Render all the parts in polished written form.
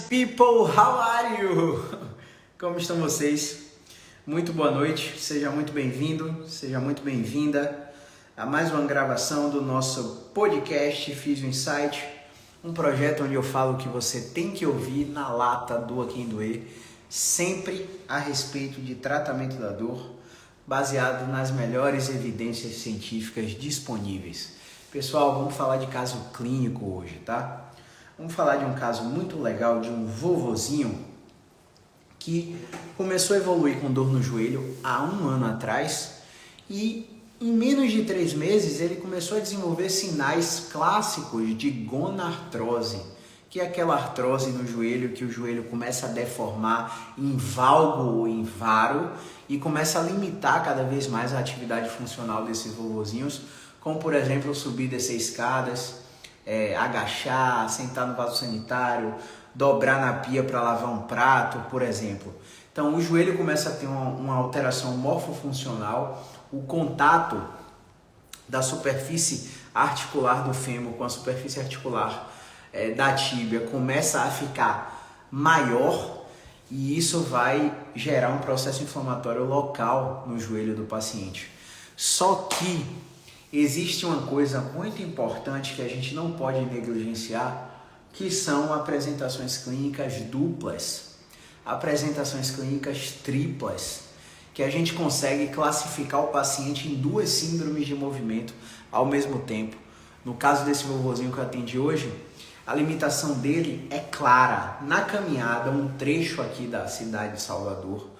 People, how are you? Como estão vocês? Muito boa noite, seja muito bem-vindo, seja muito bem-vinda a mais uma gravação do nosso podcast Physio Insight, um projeto onde eu falo que você tem que ouvir na lata, doa quem doer, sempre a respeito de tratamento da dor, baseado nas melhores evidências científicas disponíveis. Pessoal, vamos falar de caso clínico hoje, tá? Vamos falar de um caso muito legal de um vovozinho que começou a evoluir com dor no joelho há um ano atrás e em menos de 3 meses ele começou a desenvolver sinais clássicos de gonartrose, que é aquela artrose no joelho que o joelho começa a deformar em valgo ou em varo e começa a limitar cada vez mais a atividade funcional desses vovozinhos, como por exemplo subir e descer escadas, agachar, sentar no vaso sanitário, dobrar na pia para lavar um prato, por exemplo. Então o joelho começa a ter uma alteração morfofuncional, o contato da superfície articular do fêmur com a superfície articular da tíbia começa a ficar maior e isso vai gerar um processo inflamatório local no joelho do paciente. Só que existe uma coisa muito importante que a gente não pode negligenciar, que são apresentações clínicas duplas, apresentações clínicas triplas, que a gente consegue classificar o paciente em 2 síndromes de movimento ao mesmo tempo. No caso desse vovozinho que eu atendi hoje, a limitação dele é clara. Na caminhada, um trecho aqui da cidade de Salvador,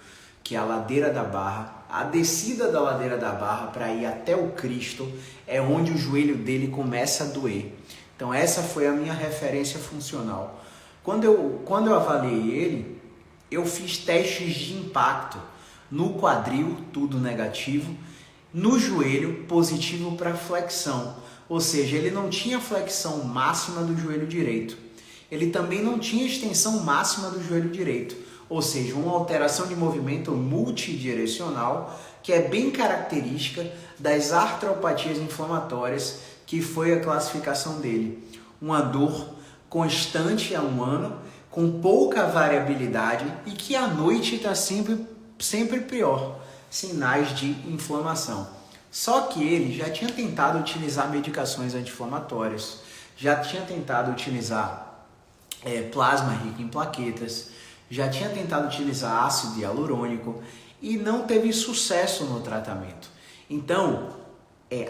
que é a Ladeira da Barra, a descida da Ladeira da Barra para ir até o Cristo é onde o joelho dele começa a doer. Então essa foi a minha referência funcional. Quando eu avaliei ele, eu fiz testes de impacto no quadril, tudo negativo, no joelho, positivo para flexão. Ou seja, ele não tinha flexão máxima do joelho direito. Ele também não tinha extensão máxima do joelho direito. Ou seja, uma alteração de movimento multidirecional que é bem característica das artropatias inflamatórias, que foi a classificação dele. Uma dor constante há um ano, com pouca variabilidade e que à noite está sempre pior, sinais de inflamação. Só que ele já tinha tentado utilizar medicações anti-inflamatórias, já tinha tentado utilizar plasma rico em plaquetas, já tinha tentado utilizar ácido hialurônico e não teve sucesso no tratamento. Então,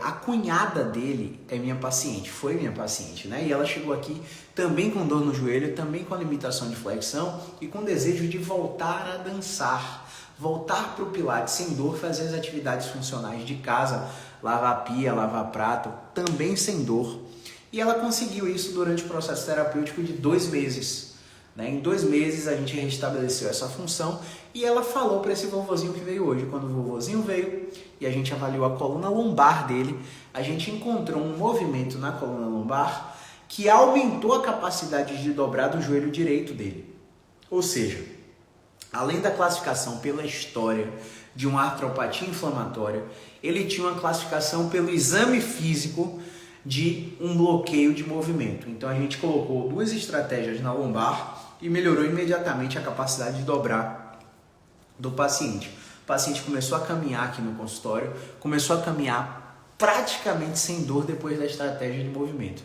a cunhada dele é minha paciente, foi minha paciente, né? E ela chegou aqui também com dor no joelho, também com limitação de flexão e com desejo de voltar a dançar, voltar para o Pilates sem dor, fazer as atividades funcionais de casa, lavar pia, lavar prato, também sem dor. E ela conseguiu isso durante o processo terapêutico de 2 meses. Em 2 meses a gente restabeleceu essa função e ela falou para esse vovozinho que veio hoje. Quando o vovozinho veio e a gente avaliou a coluna lombar dele, a gente encontrou um movimento na coluna lombar que aumentou a capacidade de dobrar do joelho direito dele. Ou seja, além da classificação pela história de uma artropatia inflamatória, ele tinha uma classificação pelo exame físico de um bloqueio de movimento. Então a gente colocou 2 estratégias na lombar e melhorou imediatamente a capacidade de dobrar do paciente. O paciente começou a caminhar aqui no consultório, começou a caminhar praticamente sem dor depois da estratégia de movimento.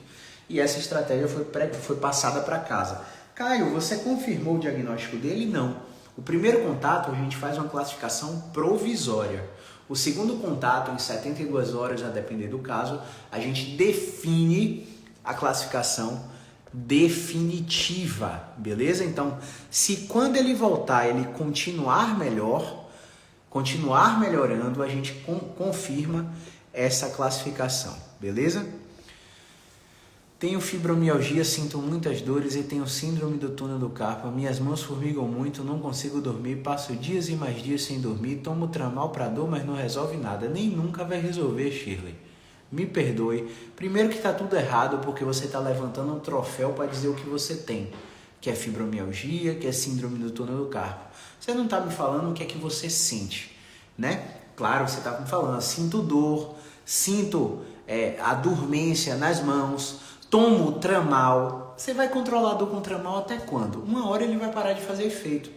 E essa estratégia foi passada para casa. Caio, você confirmou o diagnóstico dele? Não. O primeiro contato a gente faz uma classificação provisória. O segundo contato, em 72 horas, a depender do caso, a gente define a classificação definitiva, beleza? Então, se quando ele voltar ele continuar melhor, continuar melhorando, a gente confirma essa classificação, beleza? Tenho fibromialgia, sinto muitas dores e tenho síndrome do túnel do carpo. Minhas mãos formigam muito, não consigo dormir, passo dias e mais dias sem dormir, tomo Tramal para dor, mas não resolve nada. Nem nunca vai resolver, Shirley. Me perdoe. Primeiro que está tudo errado, porque você está levantando um troféu para dizer o que você tem, que é fibromialgia, que é síndrome do túnel do carpo. Você não está me falando o que é que você sente, né? Claro, você está me falando, sinto dor, sinto a dormência nas mãos, tomo Tramal, Você vai controlar a dor com o tramal até quando? Uma hora ele vai parar de fazer efeito.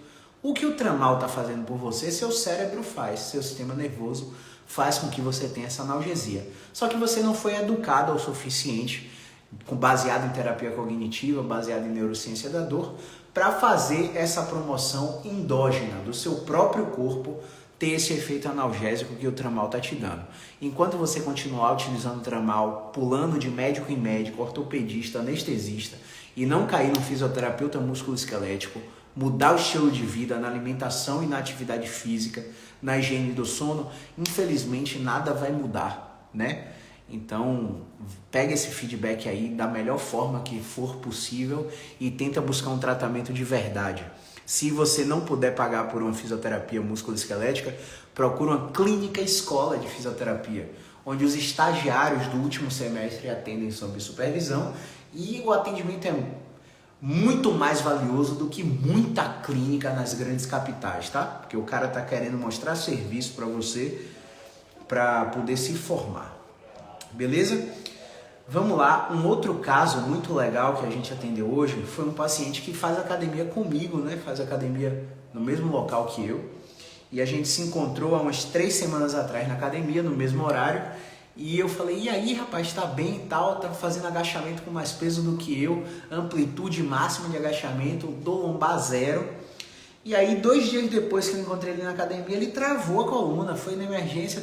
O que o tramal está fazendo por você, seu cérebro faz, seu sistema nervoso faz com que você tenha essa analgesia. Só que você não foi educado o suficiente, baseado em terapia cognitiva, baseado em neurociência da dor, para fazer essa promoção endógena do seu próprio corpo ter esse efeito analgésico que o tramal está te dando. Enquanto você continuar utilizando o tramal, pulando de médico em médico, ortopedista, anestesista, e não cair no fisioterapeuta musculoesquelético, mudar o estilo de vida na alimentação e na atividade física, na higiene do sono, infelizmente nada vai mudar, né? Então, pega esse feedback aí da melhor forma que for possível e tenta buscar um tratamento de verdade. Se você não puder pagar por uma fisioterapia musculoesquelética, procura uma clínica escola de fisioterapia, onde os estagiários do último semestre atendem sob supervisão e o atendimento é muito mais valioso do que muita clínica nas grandes capitais, tá? Porque o cara tá querendo mostrar serviço para você para poder se formar. Beleza? Vamos lá, um outro caso muito legal que a gente atendeu hoje foi um paciente que faz academia comigo, né? Faz academia no mesmo local que eu. E a gente se encontrou há umas 3 semanas atrás na academia, no mesmo horário. E eu falei, e aí rapaz, tá bem e tal, tá fazendo agachamento com mais peso do que eu, amplitude máxima de agachamento, dor lombar 0. E aí 2 dias depois que eu encontrei ele na academia, ele travou a coluna, foi na emergência,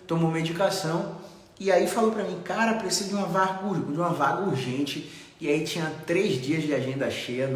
tomou medicação. E aí falou pra mim, cara, preciso de uma vaga urgente. E aí tinha 3 dias de agenda cheia,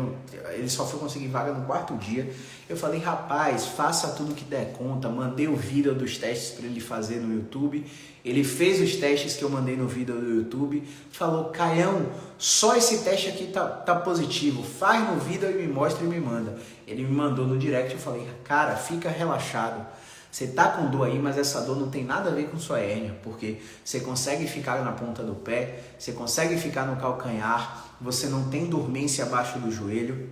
ele só foi conseguir vaga no 4º dia. Eu falei, rapaz, faça tudo que der conta. Mandei o vídeo dos testes para ele fazer no YouTube. Ele fez os testes que eu mandei no vídeo do YouTube. Falou, Caião, só esse teste aqui tá positivo. Faz no vídeo e me mostra e me manda. Ele me mandou no direct, eu falei, cara, fica relaxado. Você tá com dor aí, mas essa dor não tem nada a ver com sua hérnia, porque você consegue ficar na ponta do pé, você consegue ficar no calcanhar, você não tem dormência abaixo do joelho,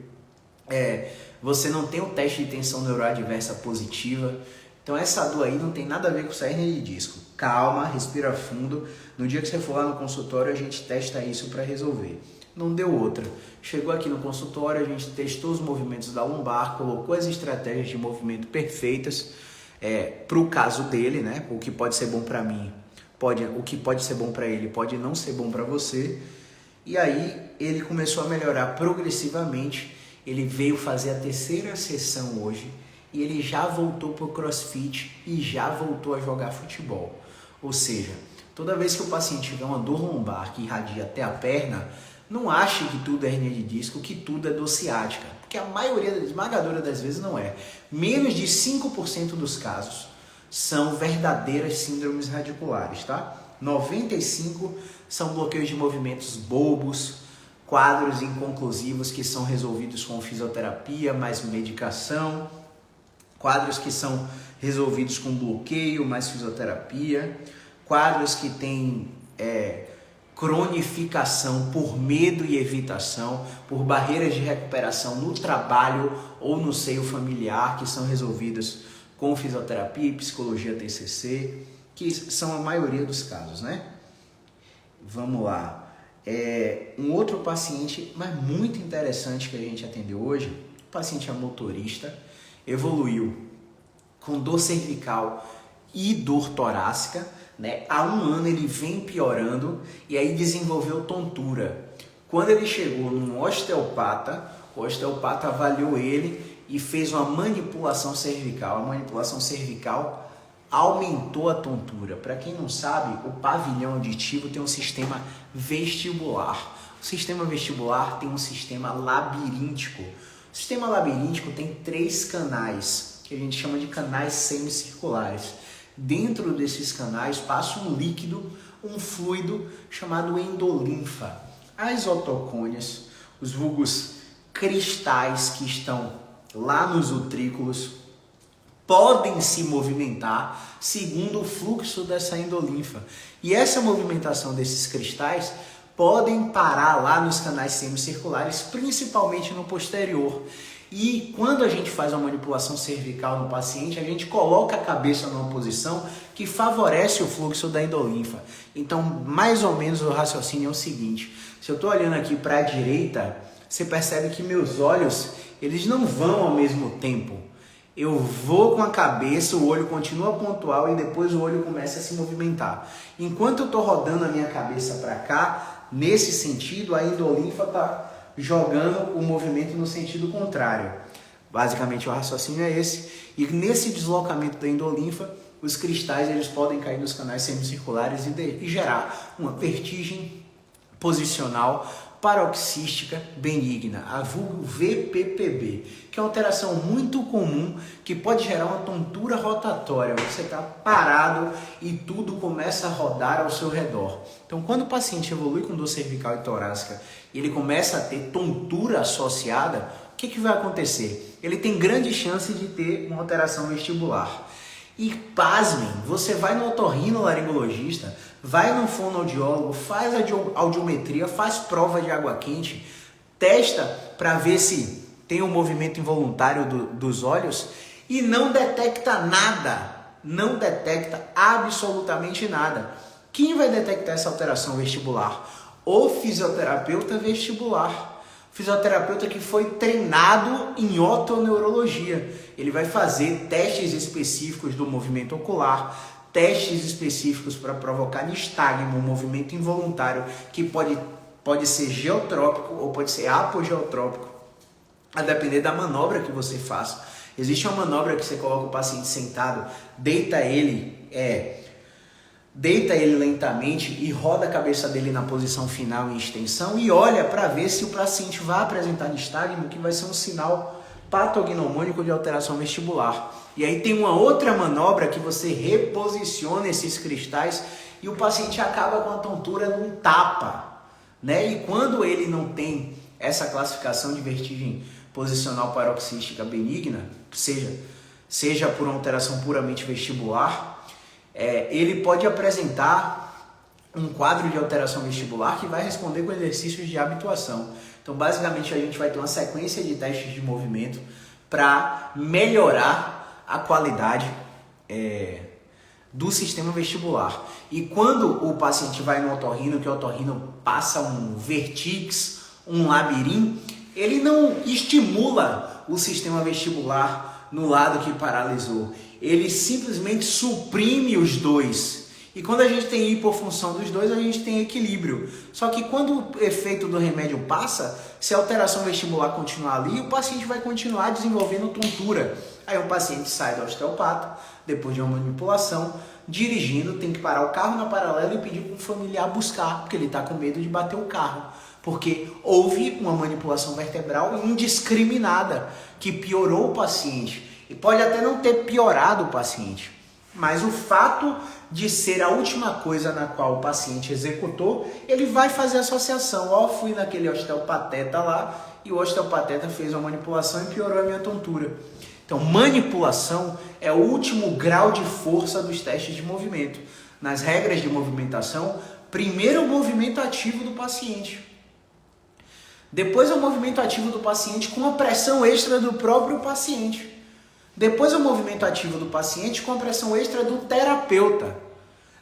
você não tem o teste de tensão neuroadversa positiva. Então essa dor aí não tem nada a ver com sua hérnia de disco. Calma, respira fundo. No dia que você for lá no consultório, a gente testa isso para resolver. Não deu outra. Chegou aqui no consultório, a gente testou os movimentos da lombar, colocou as estratégias de movimento perfeitas, para o caso dele, né? O que pode ser bom para mim, o que pode ser bom para ele pode não ser bom para você. E aí ele começou a melhorar progressivamente. Ele veio fazer a 3ª sessão hoje e ele já voltou para o CrossFit e já voltou a jogar futebol. Ou seja, toda vez que o paciente tiver uma dor lombar que irradia até a perna, não ache que tudo é hernia de disco, que tudo é dor ciática, porque a maioria, esmagadora das vezes não é. Menos de 5% dos casos são verdadeiras síndromes radiculares, tá? 95% são bloqueios de movimentos bobos, quadros inconclusivos que são resolvidos com fisioterapia mais medicação, quadros que são resolvidos com bloqueio mais fisioterapia, quadros que têm cronificação por medo e evitação, por barreiras de recuperação no trabalho ou no seio familiar, que são resolvidas com fisioterapia e psicologia TCC, que são a maioria dos casos, né? Vamos lá. Um outro paciente, mas muito interessante que a gente atendeu hoje, o paciente é motorista, evoluiu com dor cervical e dor torácica, né? Há 1 ano ele vem piorando e aí desenvolveu tontura. Quando ele chegou num osteopata, o osteopata avaliou ele e fez uma manipulação cervical. A manipulação cervical aumentou a tontura. Para quem não sabe, o pavilhão auditivo tem um sistema vestibular. O sistema vestibular tem um sistema labiríntico. O sistema labiríntico tem 3 canais, que a gente chama de canais semicirculares. Dentro desses canais passa um líquido, um fluido chamado endolinfa. As otocônias, os vulgos cristais que estão lá nos utrículos, podem se movimentar segundo o fluxo dessa endolinfa. E essa movimentação desses cristais podem parar lá nos canais semicirculares, principalmente no posterior. E quando a gente faz uma manipulação cervical no paciente, a gente coloca a cabeça numa posição que favorece o fluxo da endolinfa. Então, mais ou menos o raciocínio é o seguinte: Se eu estou olhando aqui para a direita, você percebe que meus olhos, eles não vão ao mesmo tempo. Eu vou com a cabeça, o olho continua pontual e depois o olho começa a se movimentar. Enquanto eu estou rodando a minha cabeça para cá, nesse sentido, a endolinfa está jogando o movimento no sentido contrário. Basicamente o raciocínio é esse. E nesse deslocamento da endolinfa, os cristais eles podem cair nos canais semicirculares e gerar uma vertigem posicional paroxística benigna, a vulgo VPPB, que é uma alteração muito comum que pode gerar uma tontura rotatória. Você está parado e tudo começa a rodar ao seu redor. Então, quando o paciente evolui com dor cervical e torácica e ele começa a ter tontura associada, o que vai acontecer? Ele tem grande chance de ter uma alteração vestibular. E pasmem, você vai no otorrinolaringologista, vai no fonoaudiólogo, faz a audiometria, faz prova de água quente, testa para ver se tem um movimento involuntário dos olhos e não detecta nada, não detecta absolutamente nada. Quem vai detectar essa alteração vestibular? O fisioterapeuta vestibular. Fisioterapeuta que foi treinado em otoneurologia. Ele vai fazer testes específicos do movimento ocular, testes específicos para provocar nistagmo, um movimento involuntário que pode ser geotrópico ou pode ser apogeotrópico, a depender da manobra que você faça. Existe uma manobra que você coloca o paciente sentado, deita ele lentamente e roda a cabeça dele na posição final em extensão e olha para ver se o paciente vai apresentar nistagmo, que vai ser um sinal patognomônico de alteração vestibular. E aí tem uma outra manobra que você reposiciona esses cristais e o paciente acaba com a tontura num tapa, né? E quando ele não tem essa classificação de vertigem posicional paroxística benigna, seja por uma alteração puramente vestibular, ele pode apresentar um quadro de alteração vestibular que vai responder com exercícios de habituação. Então, basicamente, a gente vai ter uma sequência de testes de movimento para melhorar a qualidade do sistema vestibular. E quando o paciente vai no otorrino, que o otorrino passa um vertix, um labirinto, ele não estimula o sistema vestibular no lado que paralisou. Ele simplesmente suprime os dois. E quando a gente tem hipofunção dos dois, a gente tem equilíbrio. Só que quando o efeito do remédio passa, se a alteração vestibular continuar ali, o paciente vai continuar desenvolvendo tontura. Aí o paciente sai do osteopata, depois de uma manipulação, dirigindo, tem que parar o carro na paralela e pedir para um familiar buscar, porque ele está com medo de bater o carro. Porque houve uma manipulação vertebral indiscriminada que piorou o paciente. E pode até não ter piorado o paciente, mas o fato de ser a última coisa na qual o paciente executou, ele vai fazer associação. Fui naquele osteopateta lá e o osteopateta fez uma manipulação e piorou a minha tontura. Então, manipulação é o último grau de força dos testes de movimento. Nas regras de movimentação, primeiro o movimento ativo do paciente. Depois é o movimento ativo do paciente com a pressão extra do próprio paciente. Depois é o movimento ativo do paciente com a pressão extra do terapeuta.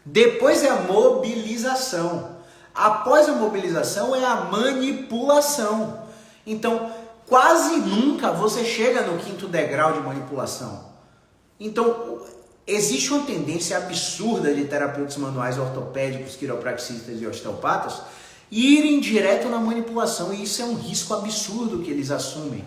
Depois é a mobilização. Após a mobilização é a manipulação. Então, quase nunca você chega no 5º degrau de manipulação. Então, existe uma tendência absurda de terapeutas manuais ortopédicos, quiropraxistas e osteopatas irem direto na manipulação. E isso é um risco absurdo que eles assumem.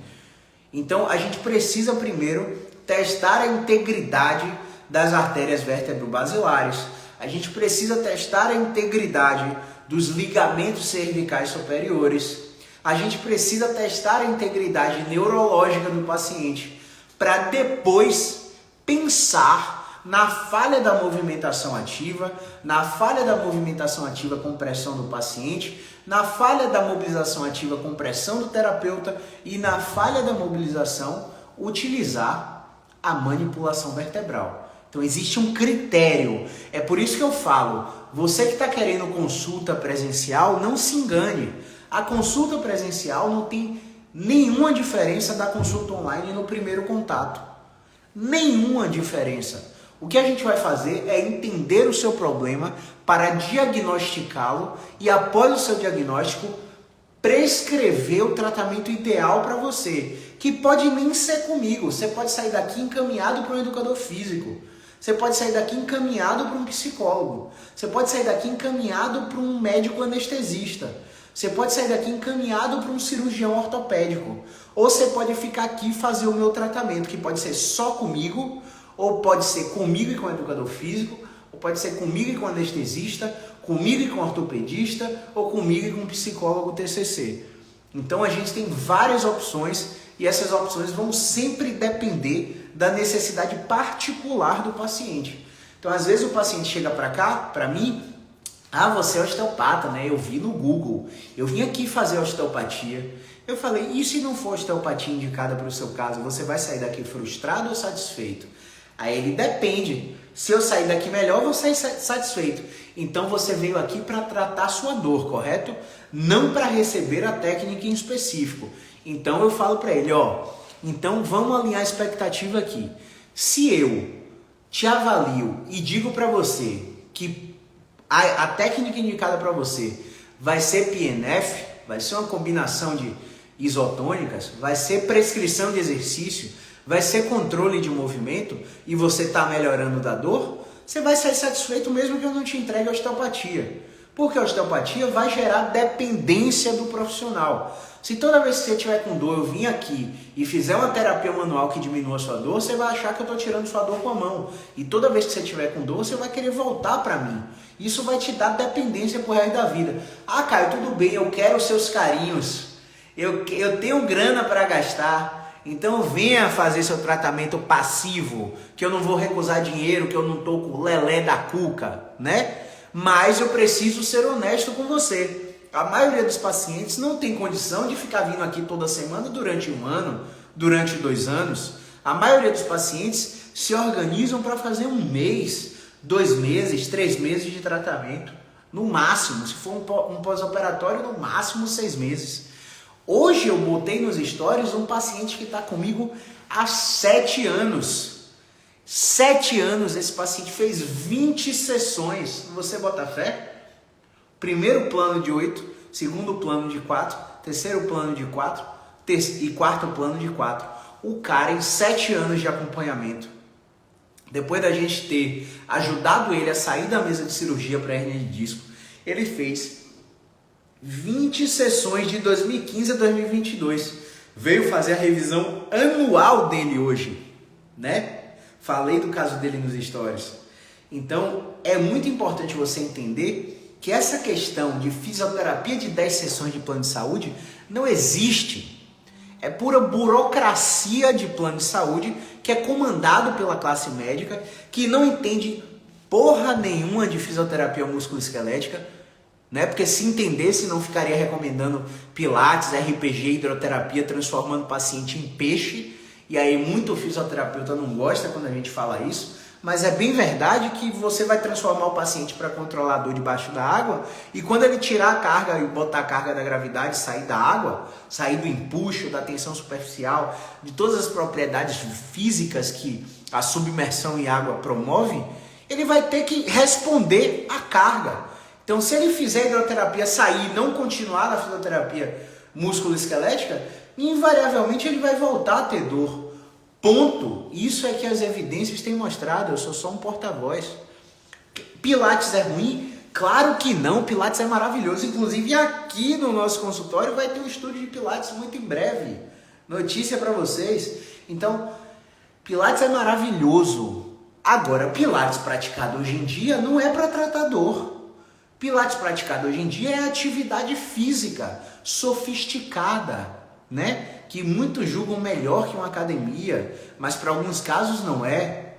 Então, a gente precisa primeiro testar a integridade das artérias vértebro-basilares. A gente precisa testar a integridade dos ligamentos cervicais superiores. A gente precisa testar a integridade neurológica do paciente para depois pensar na falha da movimentação ativa, na falha da movimentação ativa com pressão do paciente, na falha da mobilização ativa com pressão do terapeuta e na falha da mobilização utilizar a manipulação vertebral. Então existe um critério. É por isso que eu falo, você que está querendo consulta presencial, não se engane. A consulta presencial não tem nenhuma diferença da consulta online no primeiro contato. Nenhuma diferença. O que a gente vai fazer é entender o seu problema para diagnosticá-lo e após o seu diagnóstico, prescrever o tratamento ideal para você, que pode nem ser comigo. Você pode sair daqui encaminhado para um educador físico, você pode sair daqui encaminhado para um psicólogo, você pode sair daqui encaminhado para um médico anestesista, você pode sair daqui encaminhado para um cirurgião ortopédico, ou você pode ficar aqui e fazer o meu tratamento, que pode ser só comigo, ou pode ser comigo e com o educador físico, ou pode ser comigo e com o anestesista, comigo e com o ortopedista, ou comigo e com o psicólogo TCC. Então a gente tem várias opções e essas opções vão sempre depender da necessidade particular do paciente. Então às vezes o paciente chega para cá, para mim, você é osteopata, né? Eu vi no Google, eu vim aqui fazer osteopatia. Eu falei, e se não for osteopatia indicada para o seu caso, você vai sair daqui frustrado ou satisfeito? Aí ele depende. Se eu sair daqui melhor, eu vou sair satisfeito. Então você veio aqui para tratar sua dor, correto? Não para receber a técnica em específico. Então eu falo para ele, então vamos alinhar a expectativa aqui. Se eu te avalio e digo para você que a técnica indicada para você vai ser PNF, vai ser uma combinação de isotônicas, vai ser prescrição de exercício, vai ser controle de movimento e você está melhorando da dor, você vai sair satisfeito mesmo que eu não te entregue a osteopatia. Porque a osteopatia vai gerar dependência do profissional. Se toda vez que você estiver com dor, eu vim aqui e fizer uma terapia manual que diminua a sua dor, você vai achar que eu estou tirando sua dor com a mão. E toda vez que você estiver com dor, você vai querer voltar para mim. Isso vai te dar dependência pro resto da vida. Caio, tudo bem, eu quero os seus carinhos. Eu tenho grana para gastar. Então venha fazer seu tratamento passivo, que eu não vou recusar dinheiro, que eu não tô com o lelé da cuca, né? Mas eu preciso ser honesto com você. A maioria dos pacientes não tem condição de ficar vindo aqui toda semana durante 1 ano, durante 2 anos. A maioria dos pacientes se organizam para fazer 1 mês, 2 meses, 3 meses de tratamento. No máximo, se for um pós-operatório, no máximo 6 meses. Hoje eu botei nos stories um paciente que está comigo há 7 anos. 7 anos esse paciente fez 20 sessões. Você bota fé? Primeiro plano de 8, segundo plano de 4, terceiro plano de 4 e quarto plano de 4. O cara em 7 anos de acompanhamento, depois da gente ter ajudado ele a sair da mesa de cirurgia para hérnia de disco, ele fez 20 sessões de 2015 a 2022. Veio fazer a revisão anual dele hoje, né? Falei do caso dele nos stories. Então, é muito importante você entender que essa questão de fisioterapia de 10 sessões de plano de saúde não existe. É pura burocracia de plano de saúde que é comandado pela classe médica, que não entende porra nenhuma de fisioterapia musculoesquelética, né? Porque se entendesse não ficaria recomendando pilates, RPG, hidroterapia, transformando o paciente em peixe. E aí muito fisioterapeuta não gosta quando a gente fala isso, mas é bem verdade que você vai transformar o paciente para controlar a dor debaixo da água, e quando ele tirar a carga e botar a carga da gravidade, sair da água, sair do empuxo, da tensão superficial, de todas as propriedades físicas que a submersão em água promove, ele vai ter que responder à carga. Então, se ele fizer hidroterapia, sair e não continuar na fisioterapia musculoesquelética, invariavelmente ele vai voltar a ter dor. Ponto. Isso é que as evidências têm mostrado. Eu sou só um porta-voz. Pilates é ruim? Claro que não. Pilates é maravilhoso. Inclusive aqui no nosso consultório vai ter um estúdio de Pilates muito em breve. Notícia para vocês. Então, Pilates é maravilhoso. Agora, Pilates praticado hoje em dia não é para tratar dor. Pilates praticado hoje em dia é atividade física sofisticada, né? Que muitos julgam melhor que uma academia, mas para alguns casos não é.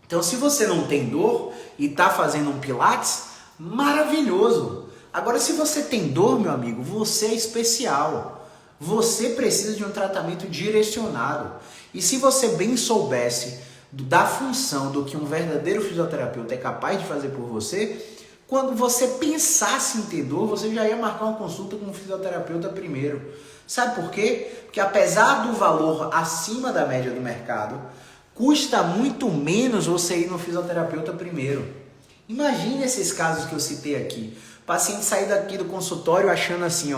Então, se você não tem dor e está fazendo um Pilates, maravilhoso. Agora, se você tem dor, meu amigo, você é especial. Você precisa de um tratamento direcionado. E se você bem soubesse da função do que um verdadeiro fisioterapeuta é capaz de fazer por você, quando você pensasse em ter dor, você já ia marcar uma consulta com um fisioterapeuta primeiro. Sabe por quê? Porque apesar do valor acima da média do mercado, custa muito menos você ir no fisioterapeuta primeiro. Imagine esses casos que eu citei aqui. O paciente sair daqui do consultório achando assim,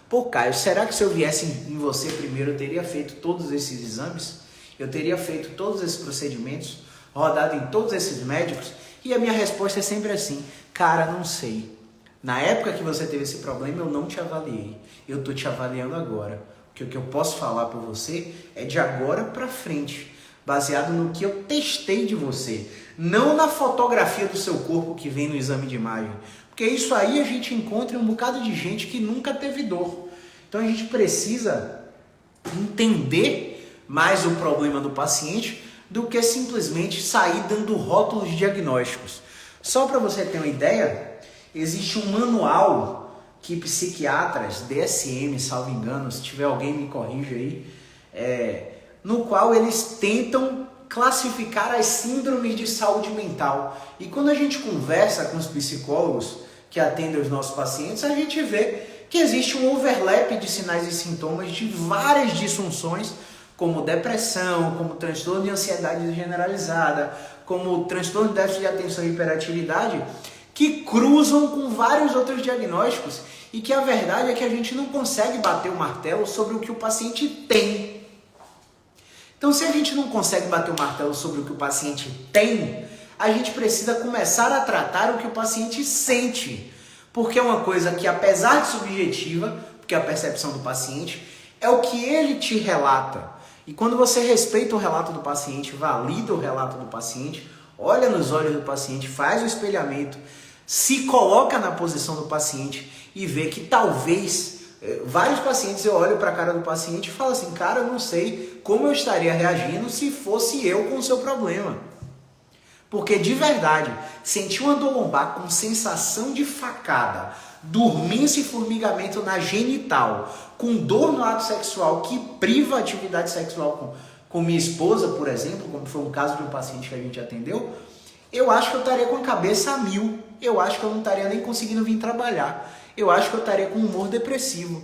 Pô, Caio, será que se eu viesse em você primeiro, eu teria feito todos esses exames? Eu teria feito todos esses procedimentos? Rodado em todos esses médicos? E a minha resposta é sempre assim, cara, não sei. Na época que você teve esse problema, eu não te avaliei. Eu tô te avaliando agora. Porque o que eu posso falar por você é de agora pra frente, baseado no que eu testei de você. Não na fotografia do seu corpo que vem no exame de imagem. Porque isso aí a gente encontra em um bocado de gente que nunca teve dor. Então a gente precisa entender mais o problema do paciente do que simplesmente sair dando rótulos diagnósticos. Só para você ter uma ideia, existe um manual que psiquiatras, DSM, salvo engano, se tiver alguém me corrija aí, no qual eles tentam classificar as síndromes de saúde mental. E quando a gente conversa com os psicólogos que atendem os nossos pacientes, a gente vê que existe um overlap de sinais e sintomas de várias disfunções, como depressão, como transtorno de ansiedade generalizada, como transtorno de déficit de atenção e hiperatividade, que cruzam com vários outros diagnósticos e que a verdade é que a gente não consegue bater o martelo sobre o que o paciente tem. Então, se a gente não consegue bater o martelo sobre o que o paciente tem, a gente precisa começar a tratar o que o paciente sente. Porque é uma coisa que, apesar de subjetiva, porque é a percepção do paciente, é o que ele te relata. E quando você respeita o relato do paciente, valida o relato do paciente, olha nos olhos do paciente, faz o espelhamento, se coloca na posição do paciente e vê que talvez, vários pacientes eu olho para a cara do paciente e falo assim, cara, eu não sei como eu estaria reagindo se fosse eu com o seu problema. Porque de verdade, sentir uma dor lombar com sensação de facada, dormência e formigamento na genital, com dor no ato sexual que priva a atividade sexual com minha esposa, por exemplo, como foi um caso de um paciente que a gente atendeu, eu acho que eu estaria com a cabeça a mil, eu acho que eu não estaria nem conseguindo vir trabalhar, eu acho que eu estaria com humor depressivo.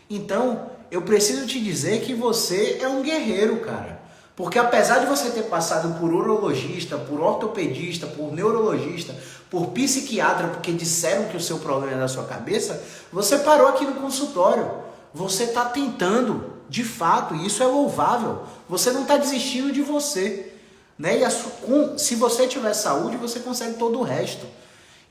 Então, eu preciso te dizer que você é um guerreiro, cara. Porque apesar de você ter passado por urologista, por ortopedista, por neurologista, por psiquiatra, porque disseram que o seu problema é da sua cabeça, você parou aqui no consultório. Você está tentando, de fato, e isso é louvável. Você não está desistindo de você. Né? E se você tiver saúde, você consegue todo o resto.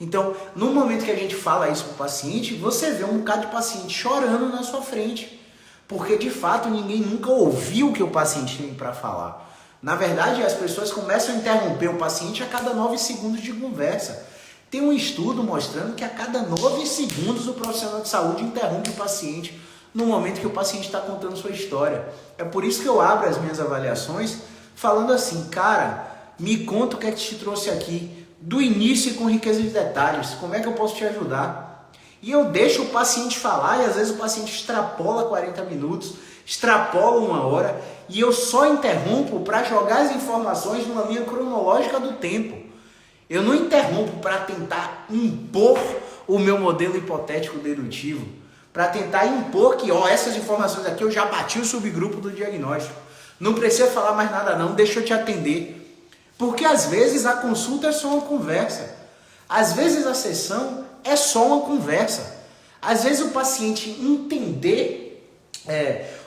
Então, no momento que a gente fala isso para o paciente, você vê um bocado de paciente chorando na sua frente. Porque, de fato, ninguém nunca ouviu o que o paciente tem para falar. Na verdade, as pessoas começam a interromper o paciente a cada 9 segundos de conversa. Tem um estudo mostrando que a cada 9 segundos o profissional de saúde interrompe o paciente no momento que o paciente está contando sua história. É por isso que eu abro as minhas avaliações falando assim, cara, me conta o que é que te trouxe aqui, do início e com riqueza de detalhes, como é que eu posso te ajudar? E eu deixo o paciente falar e às vezes o paciente extrapola 40 minutos, extrapola 1 hora e eu só interrompo para jogar as informações numa linha cronológica do tempo. Eu não interrompo para tentar impor o meu modelo hipotético dedutivo, para tentar impor que essas informações aqui eu já bati o subgrupo do diagnóstico. Não precisa falar mais nada não, deixa eu te atender. Porque às vezes a consulta é só uma conversa. Às vezes a sessão é só uma conversa. Às vezes o paciente entender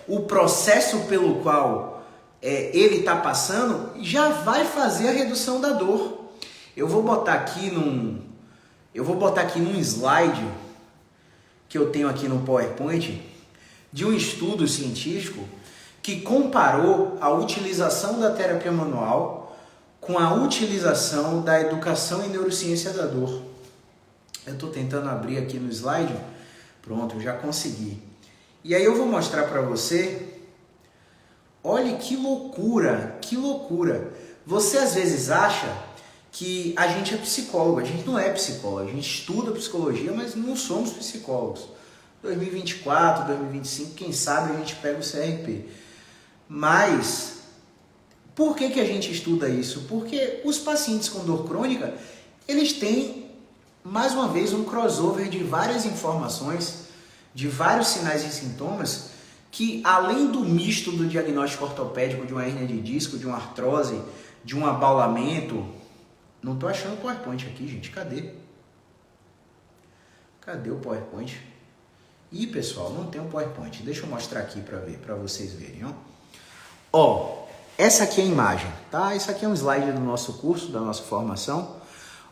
o processo pelo qual ele está passando já vai fazer a redução da dor. Eu vou botar aqui num slide que eu tenho aqui no PowerPoint de um estudo científico que comparou a utilização da terapia manual com a utilização da educação em neurociência da dor. Eu estou tentando abrir aqui no slide. Pronto, já consegui. E aí eu vou mostrar para você. Olha que loucura, que loucura. Você às vezes acha que a gente é psicólogo. A gente não é psicólogo. A gente estuda psicologia, mas não somos psicólogos. 2024, 2025, quem sabe a gente pega o CRP. Mas por que a gente estuda isso? Porque os pacientes com dor crônica, eles têm, mais uma vez, um crossover de várias informações, de vários sinais e sintomas, que além do misto do diagnóstico ortopédico de uma hérnia de disco, de uma artrose, de um abaulamento... Não estou achando o PowerPoint aqui, gente. Cadê? Cadê o PowerPoint? Ih, pessoal, não tem um PowerPoint. Deixa eu mostrar aqui para vocês verem, ó. Essa aqui é a imagem, tá? Isso aqui é um slide do nosso curso, da nossa formação.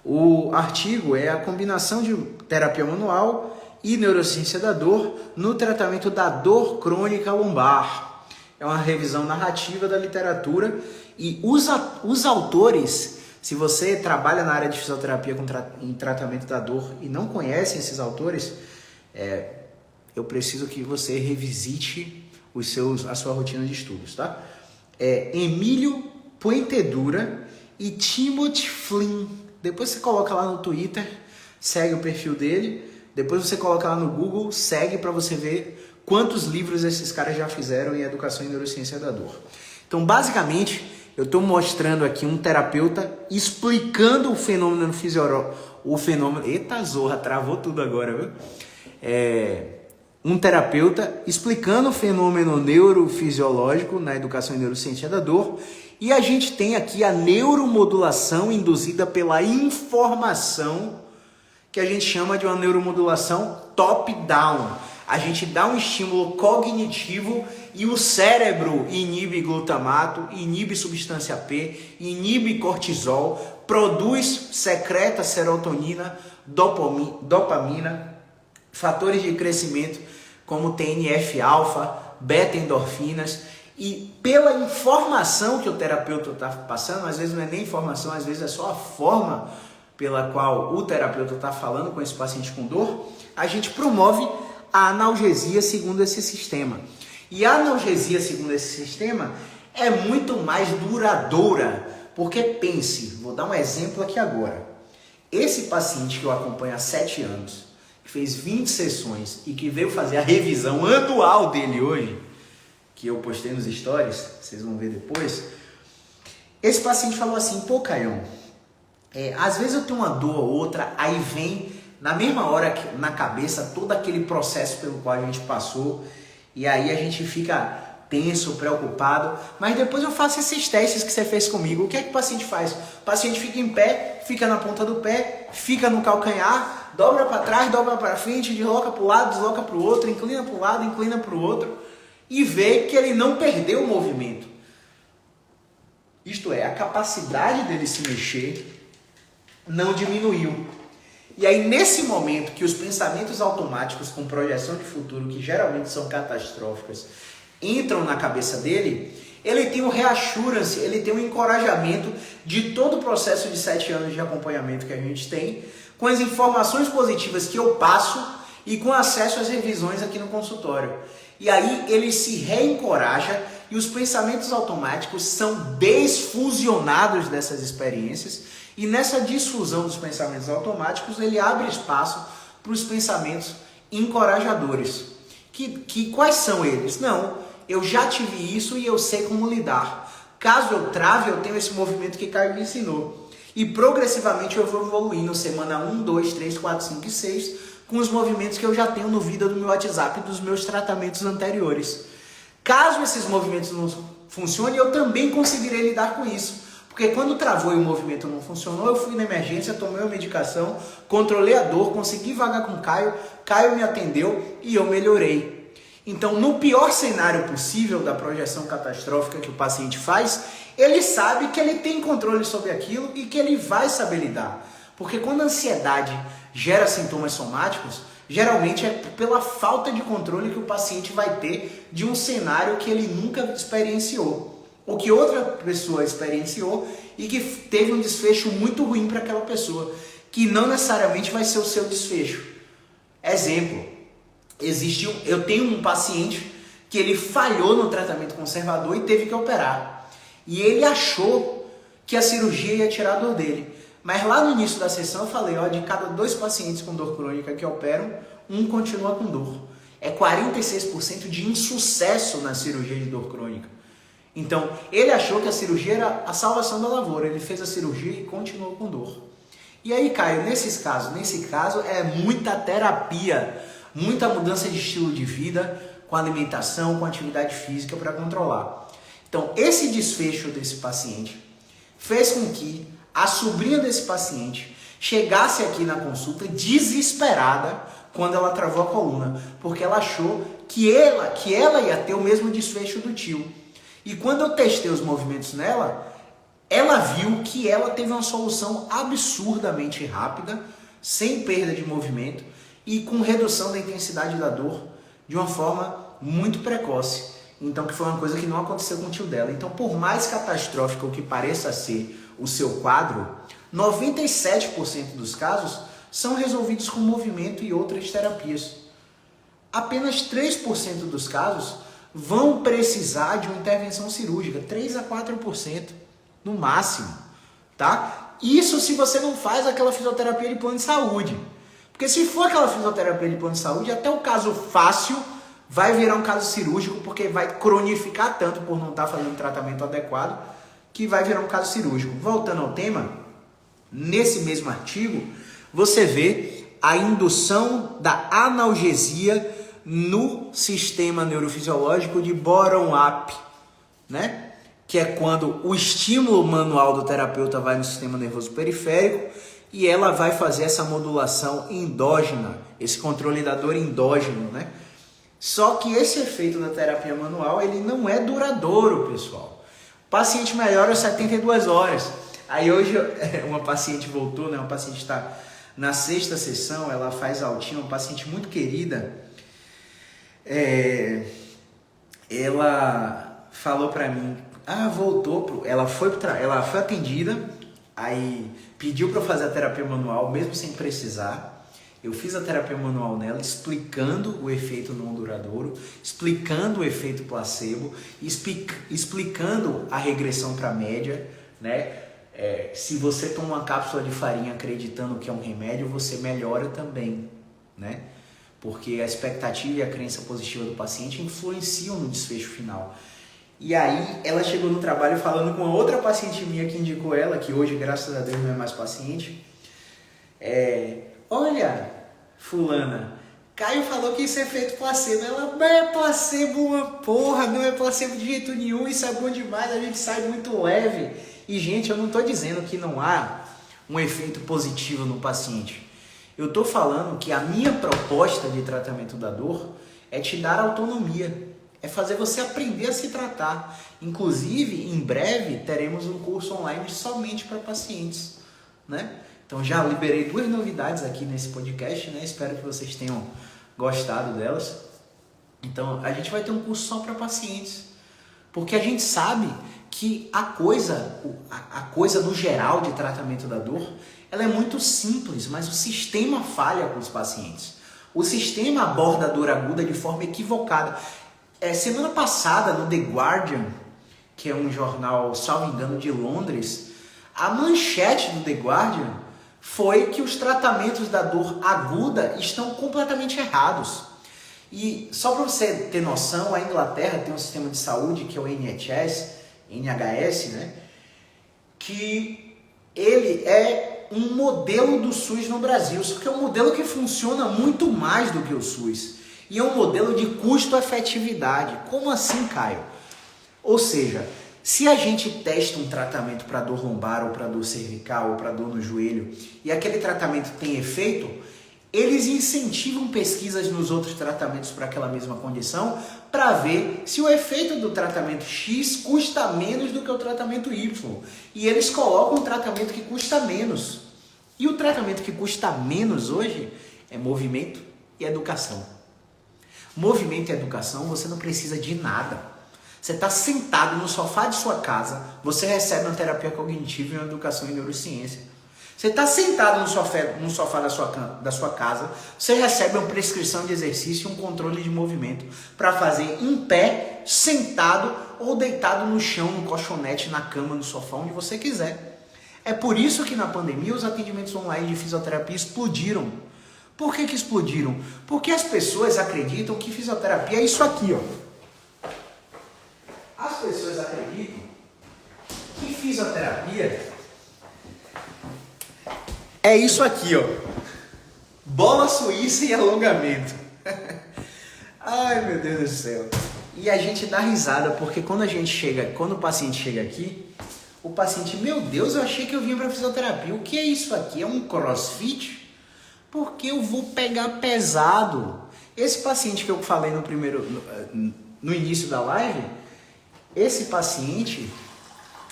O artigo é a combinação de terapia manual e neurociência da dor no tratamento da dor crônica lombar. É uma revisão narrativa da literatura e os autores, se você trabalha na área de fisioterapia em tratamento da dor e não conhece esses autores, eu preciso que você revisite a sua rotina de estudos, tá? Emílio Puentedura e Timothy Flynn. Depois você coloca lá no Twitter, segue o perfil dele. Depois você coloca lá no Google, segue para você ver quantos livros esses caras já fizeram em educação e neurociência da dor. Então, basicamente, eu estou mostrando aqui um terapeuta explicando o fenômeno fisiológico. Eita zorra, travou tudo agora, viu? Um terapeuta explicando o fenômeno neurofisiológico na educação e neurociência da dor. E a gente tem aqui a neuromodulação induzida pela informação, que a gente chama de uma neuromodulação top-down. A gente dá um estímulo cognitivo e o cérebro inibe glutamato, inibe substância P, inibe cortisol, secreta serotonina, dopamina, fatores de crescimento como TNF-alfa, beta-endorfinas. E pela informação que o terapeuta está passando, às vezes não é nem informação, às vezes é só a forma pela qual o terapeuta está falando com esse paciente com dor, a gente promove a analgesia segundo esse sistema. E a analgesia segundo esse sistema é muito mais duradoura, porque pense, vou dar um exemplo aqui agora. Esse paciente que eu acompanho há 7 anos, que fez 20 sessões e que veio fazer a revisão anual dele hoje, que eu postei nos stories, vocês vão ver depois, esse paciente falou assim, pô, Caião, às vezes eu tenho uma dor ou outra, aí vem na mesma hora na cabeça todo aquele processo pelo qual a gente passou, e aí a gente fica tenso, preocupado, mas depois eu faço esses testes que você fez comigo. O que é que o paciente faz? O paciente fica em pé, fica na ponta do pé, fica no calcanhar, dobra para trás, dobra para frente, desloca para o lado, desloca para o outro, inclina para o lado, inclina para o outro, e vê que ele não perdeu o movimento. Isto é, a capacidade dele se mexer não diminuiu. E aí, nesse momento que os pensamentos automáticos com projeção de futuro, que geralmente são catastróficas, entram na cabeça dele, ele tem um reassurance, ele tem um encorajamento de todo o processo de 7 anos de acompanhamento que a gente tem, com as informações positivas que eu passo e com acesso às revisões aqui no consultório. E aí ele se reencoraja e os pensamentos automáticos são desfusionados dessas experiências, e nessa disfusão dos pensamentos automáticos ele abre espaço para os pensamentos encorajadores. Quais são eles? Não, eu já tive isso e eu sei como lidar. Caso eu trave, eu tenho esse movimento que Caio me ensinou. E progressivamente eu vou evoluindo, semana 1, 2, 3, 4, 5 e 6, com os movimentos que eu já tenho no Vida do meu WhatsApp dos meus tratamentos anteriores. Caso esses movimentos não funcionem, eu também conseguirei lidar com isso. Porque quando travou e o movimento não funcionou, eu fui na emergência, tomei uma medicação, controlei a dor, consegui vagar com o Caio, Caio me atendeu e eu melhorei. Então, no pior cenário possível da projeção catastrófica que o paciente faz, ele sabe que ele tem controle sobre aquilo e que ele vai saber lidar. Porque quando a ansiedade gera sintomas somáticos, geralmente é pela falta de controle que o paciente vai ter de um cenário que ele nunca experienciou, ou que outra pessoa experienciou e que teve um desfecho muito ruim para aquela pessoa, que não necessariamente vai ser o seu desfecho. Exemplo, eu tenho um paciente que ele falhou no tratamento conservador e teve que operar. E ele achou que a cirurgia ia tirar a dor dele. Mas lá no início da sessão eu falei, de cada 2 pacientes com dor crônica que operam, um continua com dor. É 46% de insucesso na cirurgia de dor crônica. Então, ele achou que a cirurgia era a salvação da lavoura. Ele fez a cirurgia e continuou com dor. E aí, Caio, nesse caso é muita terapia, muita mudança de estilo de vida, com alimentação, com atividade física para controlar. Então, esse desfecho desse paciente fez com que a sobrinha desse paciente chegasse aqui na consulta desesperada quando ela travou a coluna, porque ela achou que ela ia ter o mesmo desfecho do tio. E quando eu testei os movimentos nela, ela viu que ela teve uma solução absurdamente rápida, sem perda de movimento e com redução da intensidade da dor de uma forma muito precoce. Então, que foi uma coisa que não aconteceu com o tio dela. Então, por mais catastrófico que pareça ser o seu quadro, 97% dos casos são resolvidos com movimento e outras terapias. Apenas 3% dos casos vão precisar de uma intervenção cirúrgica, 3 a 4% no máximo, tá? Isso se você não faz aquela fisioterapia de plano de saúde. Porque se for aquela fisioterapia de plano de saúde, até o caso fácil vai virar um caso cirúrgico, porque vai cronificar tanto por não estar fazendo tratamento adequado, que vai virar um caso cirúrgico. Voltando ao tema, nesse mesmo artigo, você vê a indução da analgesia no sistema neurofisiológico de bottom-up, né? Que é quando o estímulo manual do terapeuta vai no sistema nervoso periférico e ela vai fazer essa modulação endógena, esse controle da dor endógeno, né? Só que esse efeito da terapia manual, ele não é duradouro, pessoal. O paciente melhora 72 horas. Aí hoje uma paciente voltou, né? Uma paciente está na 6ª sessão, ela faz altinha, uma paciente muito querida. Ela falou pra mim, ela foi atendida, aí pediu para eu fazer a terapia manual, mesmo sem precisar. Eu fiz a terapia manual nela, explicando o efeito não duradouro, explicando o efeito placebo, explicando a regressão para a média, né? Se você toma uma cápsula de farinha acreditando que é um remédio, você melhora também, né? Porque a expectativa e a crença positiva do paciente influenciam no desfecho final. E aí ela chegou no trabalho falando com outra paciente minha que indicou ela, que hoje, graças a Deus, não é mais paciente. Olha, fulana, Caio falou que isso é efeito placebo. Ela, não é placebo uma porra, não é placebo de jeito nenhum, isso é bom demais, a gente sai muito leve. E, gente, eu não estou dizendo que não há um efeito positivo no paciente. Eu estou falando que a minha proposta de tratamento da dor é te dar autonomia, é fazer você aprender a se tratar. Inclusive, em breve, teremos um curso online somente para pacientes, né? Então, já liberei 2 novidades aqui nesse podcast, né? Espero que vocês tenham gostado delas. Então, a gente vai ter um curso só para pacientes, porque a gente sabe que a coisa no geral de tratamento da dor, ela é muito simples, mas o sistema falha com os pacientes. O sistema aborda a dor aguda de forma equivocada. Semana passada, no The Guardian, que é um jornal, salvo engano, de Londres, a manchete do The Guardian foi que os tratamentos da dor aguda estão completamente errados. E só para você ter noção, a Inglaterra tem um sistema de saúde que é o NHS, né? Que ele é um modelo do SUS no Brasil, só que é um modelo que funciona muito mais do que o SUS. E é um modelo de custo-efetividade. Como assim, Caio? Ou seja, se a gente testa um tratamento para dor lombar, ou para dor cervical, ou para dor no joelho, e aquele tratamento tem efeito, eles incentivam pesquisas nos outros tratamentos para aquela mesma condição, para ver se o efeito do tratamento X custa menos do que o tratamento Y. E eles colocam um tratamento que custa menos. E o tratamento que custa menos hoje é movimento e educação. Movimento e educação, você não precisa de nada. Você está sentado no sofá de sua casa, você recebe uma terapia cognitiva e uma educação em neurociência. Você está sentado no sofá da sua casa, você recebe uma prescrição de exercício e um controle de movimento para fazer em pé, sentado ou deitado no chão, no colchonete, na cama, no sofá, onde você quiser. É por isso que na pandemia os atendimentos online de fisioterapia explodiram. Por que explodiram? Porque as pessoas acreditam que fisioterapia é isso aqui, ó. As pessoas acreditam que fisioterapia é isso aqui, ó. Bola suíça e alongamento. Ai, meu Deus do céu. E a gente dá risada, porque quando o paciente chega aqui, O paciente, meu Deus, eu achei que eu vinha para fisioterapia. O que é isso aqui? É um crossfit? Porque eu vou pegar pesado. Esse paciente que eu falei no início da live, esse paciente,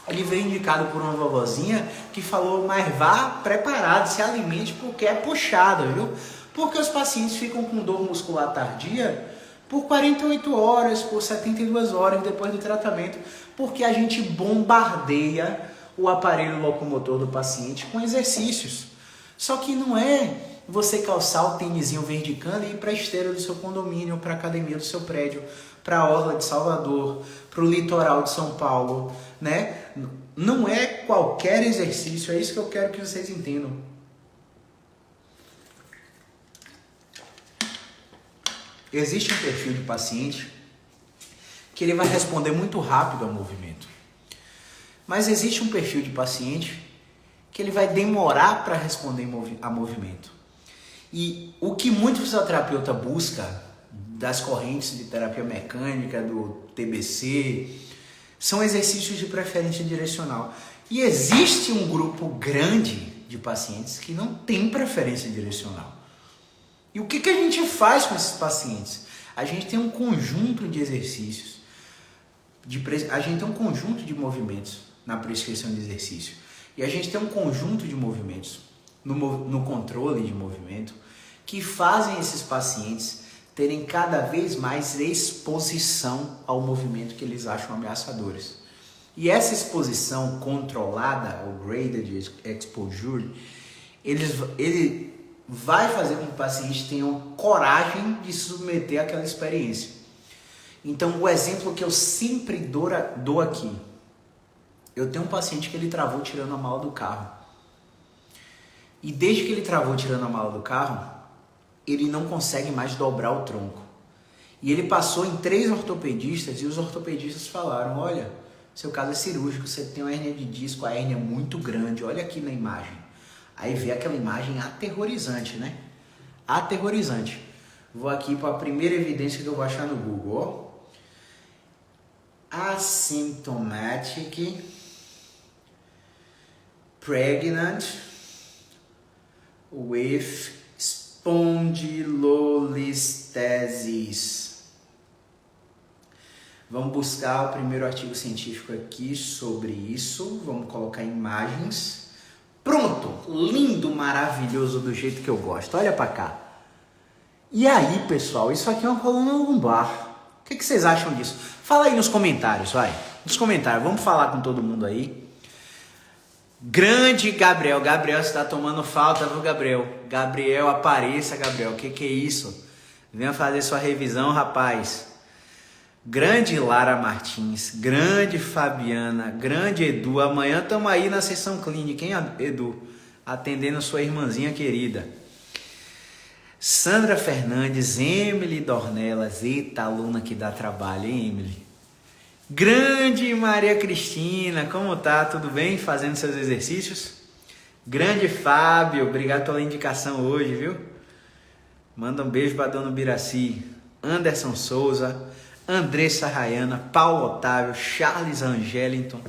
ele veio indicado por uma vovozinha que falou, mas vá preparado, se alimente porque é puxado, viu? Porque os pacientes ficam com dor muscular tardia por 48 horas, por 72 horas depois do tratamento, porque a gente bombardeia o aparelho locomotor do paciente com exercícios. Só que não é você calçar o tênisinho verdicando e ir para a esteira do seu condomínio, para a academia do seu prédio, para a orla de Salvador, para o litoral de São Paulo, né? Não é qualquer exercício, é isso que eu quero que vocês entendam. Existe um perfil de paciente que ele vai responder muito rápido ao movimento. Mas existe um perfil de paciente que ele vai demorar para responder a movimento. E o que muito fisioterapeuta busca das correntes de terapia mecânica, do TBC, são exercícios de preferência direcional. E existe um grupo grande de pacientes que não tem preferência direcional. E o que a gente faz com esses pacientes? A gente tem um conjunto de exercícios, a gente tem um conjunto de movimentos na prescrição de exercício. E a gente tem um conjunto de movimentos no controle de movimento que fazem esses pacientes terem cada vez mais exposição ao movimento que eles acham ameaçadores. E essa exposição controlada, o graded exposure, ele vai fazer com que o paciente tenha coragem de se submeter àquela experiência. Então, o exemplo que eu sempre dou aqui, eu tenho um paciente que ele travou tirando a mala do carro. E desde que ele travou tirando a mala do carro, ele não consegue mais dobrar o tronco. E ele passou em 3 ortopedistas e os ortopedistas falaram, olha, seu caso é cirúrgico, você tem uma hérnia de disco, a hérnia é muito grande, olha aqui na imagem. Aí vê aquela imagem aterrorizante, né? Aterrorizante. Vou aqui para a primeira evidência que eu vou achar no Google. Asymptomatic pregnant with spondylolisthesis. Vamos buscar o primeiro artigo científico aqui sobre isso. Vamos colocar imagens. Pronto! Lindo, maravilhoso, do jeito que eu gosto. Olha para cá. E aí, pessoal, isso aqui é uma coluna lombar. O que vocês acham disso? Fala aí nos comentários, vai. Nos comentários, vamos falar com todo mundo aí. Grande Gabriel. Gabriel, você está tomando falta, viu, Gabriel? Gabriel, apareça, Gabriel. O que é isso? Venha fazer sua revisão, rapaz. Grande Lara Martins, grande Fabiana, grande Edu. Amanhã estamos aí na sessão clínica, hein, Edu? Atendendo sua irmãzinha querida. Sandra Fernandes, Emily Dornelas. Eita, aluna que dá trabalho, hein, Emily? Grande Maria Cristina, como tá? Tudo bem? Fazendo seus exercícios? Grande Fábio, obrigado pela indicação hoje, viu? Manda um beijo para Dona Biraci. Anderson Souza, Andressa Rayana, Paulo Otávio, Charles Angeliton,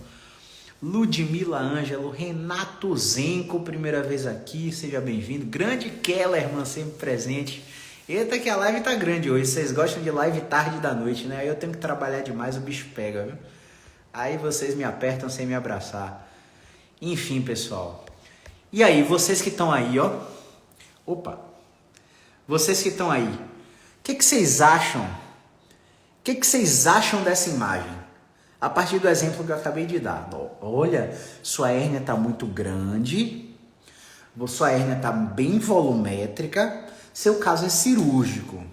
Ludmila Ângelo, Renato Zenco, primeira vez aqui, seja bem-vindo. Grande Kellerman, sempre presente. Eita que a live tá grande hoje, vocês gostam de live tarde da noite, né? Aí eu tenho que trabalhar demais, o bicho pega, viu? Aí vocês me apertam sem me abraçar. Enfim, pessoal. E aí, vocês que estão aí, ó. Opa. Vocês que estão aí. O que vocês acham? O que vocês acham dessa imagem? A partir do exemplo que eu acabei de dar. Olha, sua hérnia está muito grande. Sua hérnia está bem volumétrica. Seu caso é cirúrgico. O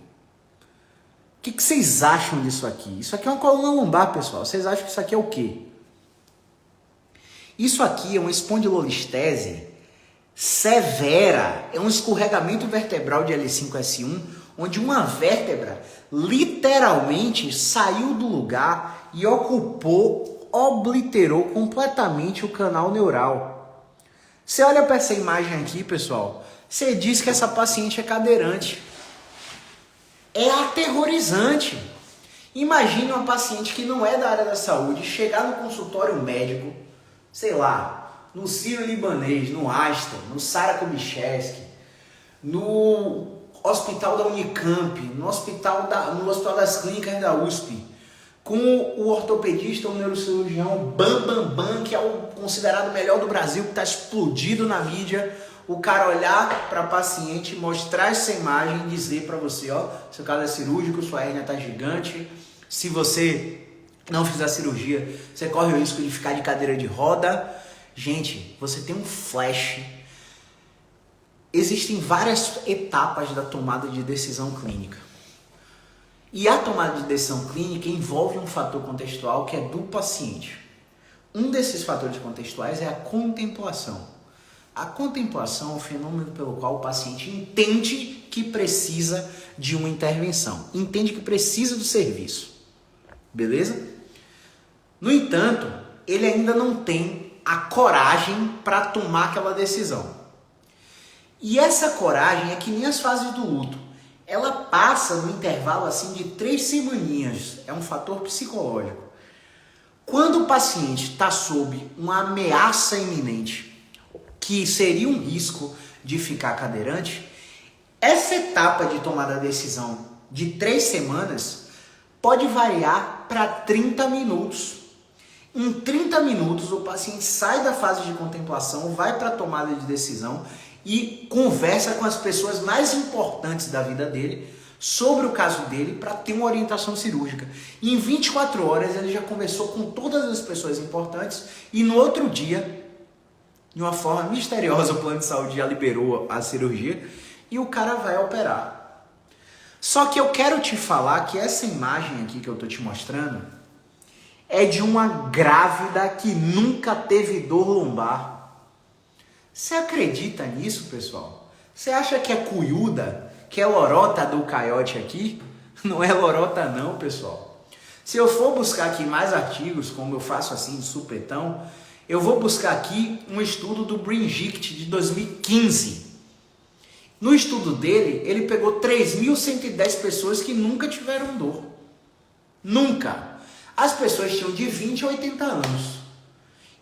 que vocês acham disso aqui? Isso aqui é uma coluna lombar, pessoal. Vocês acham que isso aqui é o quê? Isso aqui é uma espondilolistese severa. É um escorregamento vertebral de L5-S1, onde uma vértebra literalmente saiu do lugar e obliterou completamente o canal neural. Você olha para essa imagem aqui, pessoal, você diz que essa paciente é cadeirante. É aterrorizante. Imagine uma paciente que não é da área da saúde chegar no consultório médico, sei lá, no Sírio-Libanês, no Astra, no Sara Kubitschek, no hospital da Unicamp, no hospital das clínicas da USP, com o ortopedista, o neurocirurgião Bam, que é o considerado melhor do Brasil, que está explodido na mídia, o cara olhar para paciente, mostrar essa imagem e dizer para você, ó, seu caso é cirúrgico, sua hérnia está gigante, se você não fizer a cirurgia, você corre o risco de ficar de cadeira de roda. Gente, você tem um flash. Existem várias etapas da tomada de decisão clínica. E a tomada de decisão clínica envolve um fator contextual que é do paciente. Um desses fatores contextuais é a contemplação. A contemplação é um fenômeno pelo qual o paciente entende que precisa de uma intervenção, entende que precisa do serviço. Beleza? No entanto, ele ainda não tem a coragem para tomar aquela decisão. E essa coragem é que nem as fases do luto. Ela passa no intervalo assim de 3 semaninhas. É um fator psicológico. Quando o paciente está sob uma ameaça iminente, que seria um risco de ficar cadeirante, essa etapa de tomada da decisão de 3 semanas pode variar para 30 minutos. Em 30 minutos, o paciente sai da fase de contemplação, vai para a tomada de decisão e conversa com as pessoas mais importantes da vida dele sobre o caso dele para ter uma orientação cirúrgica. E em 24 horas ele já conversou com todas as pessoas importantes e no outro dia, de uma forma misteriosa, o plano de saúde já liberou a cirurgia e o cara vai operar. Só que eu quero te falar que essa imagem aqui que eu tô te mostrando é de uma grávida que nunca teve dor lombar. Você acredita nisso, pessoal? Você acha que é cuiuda, que é lorota do caiote aqui? Não é lorota não, pessoal. Se eu for buscar aqui mais artigos, como eu faço assim de supetão, eu vou buscar aqui um estudo do Bringict de 2015. No estudo dele, ele pegou 3.110 pessoas que nunca tiveram dor. Nunca. As pessoas tinham de 20 a 80 anos.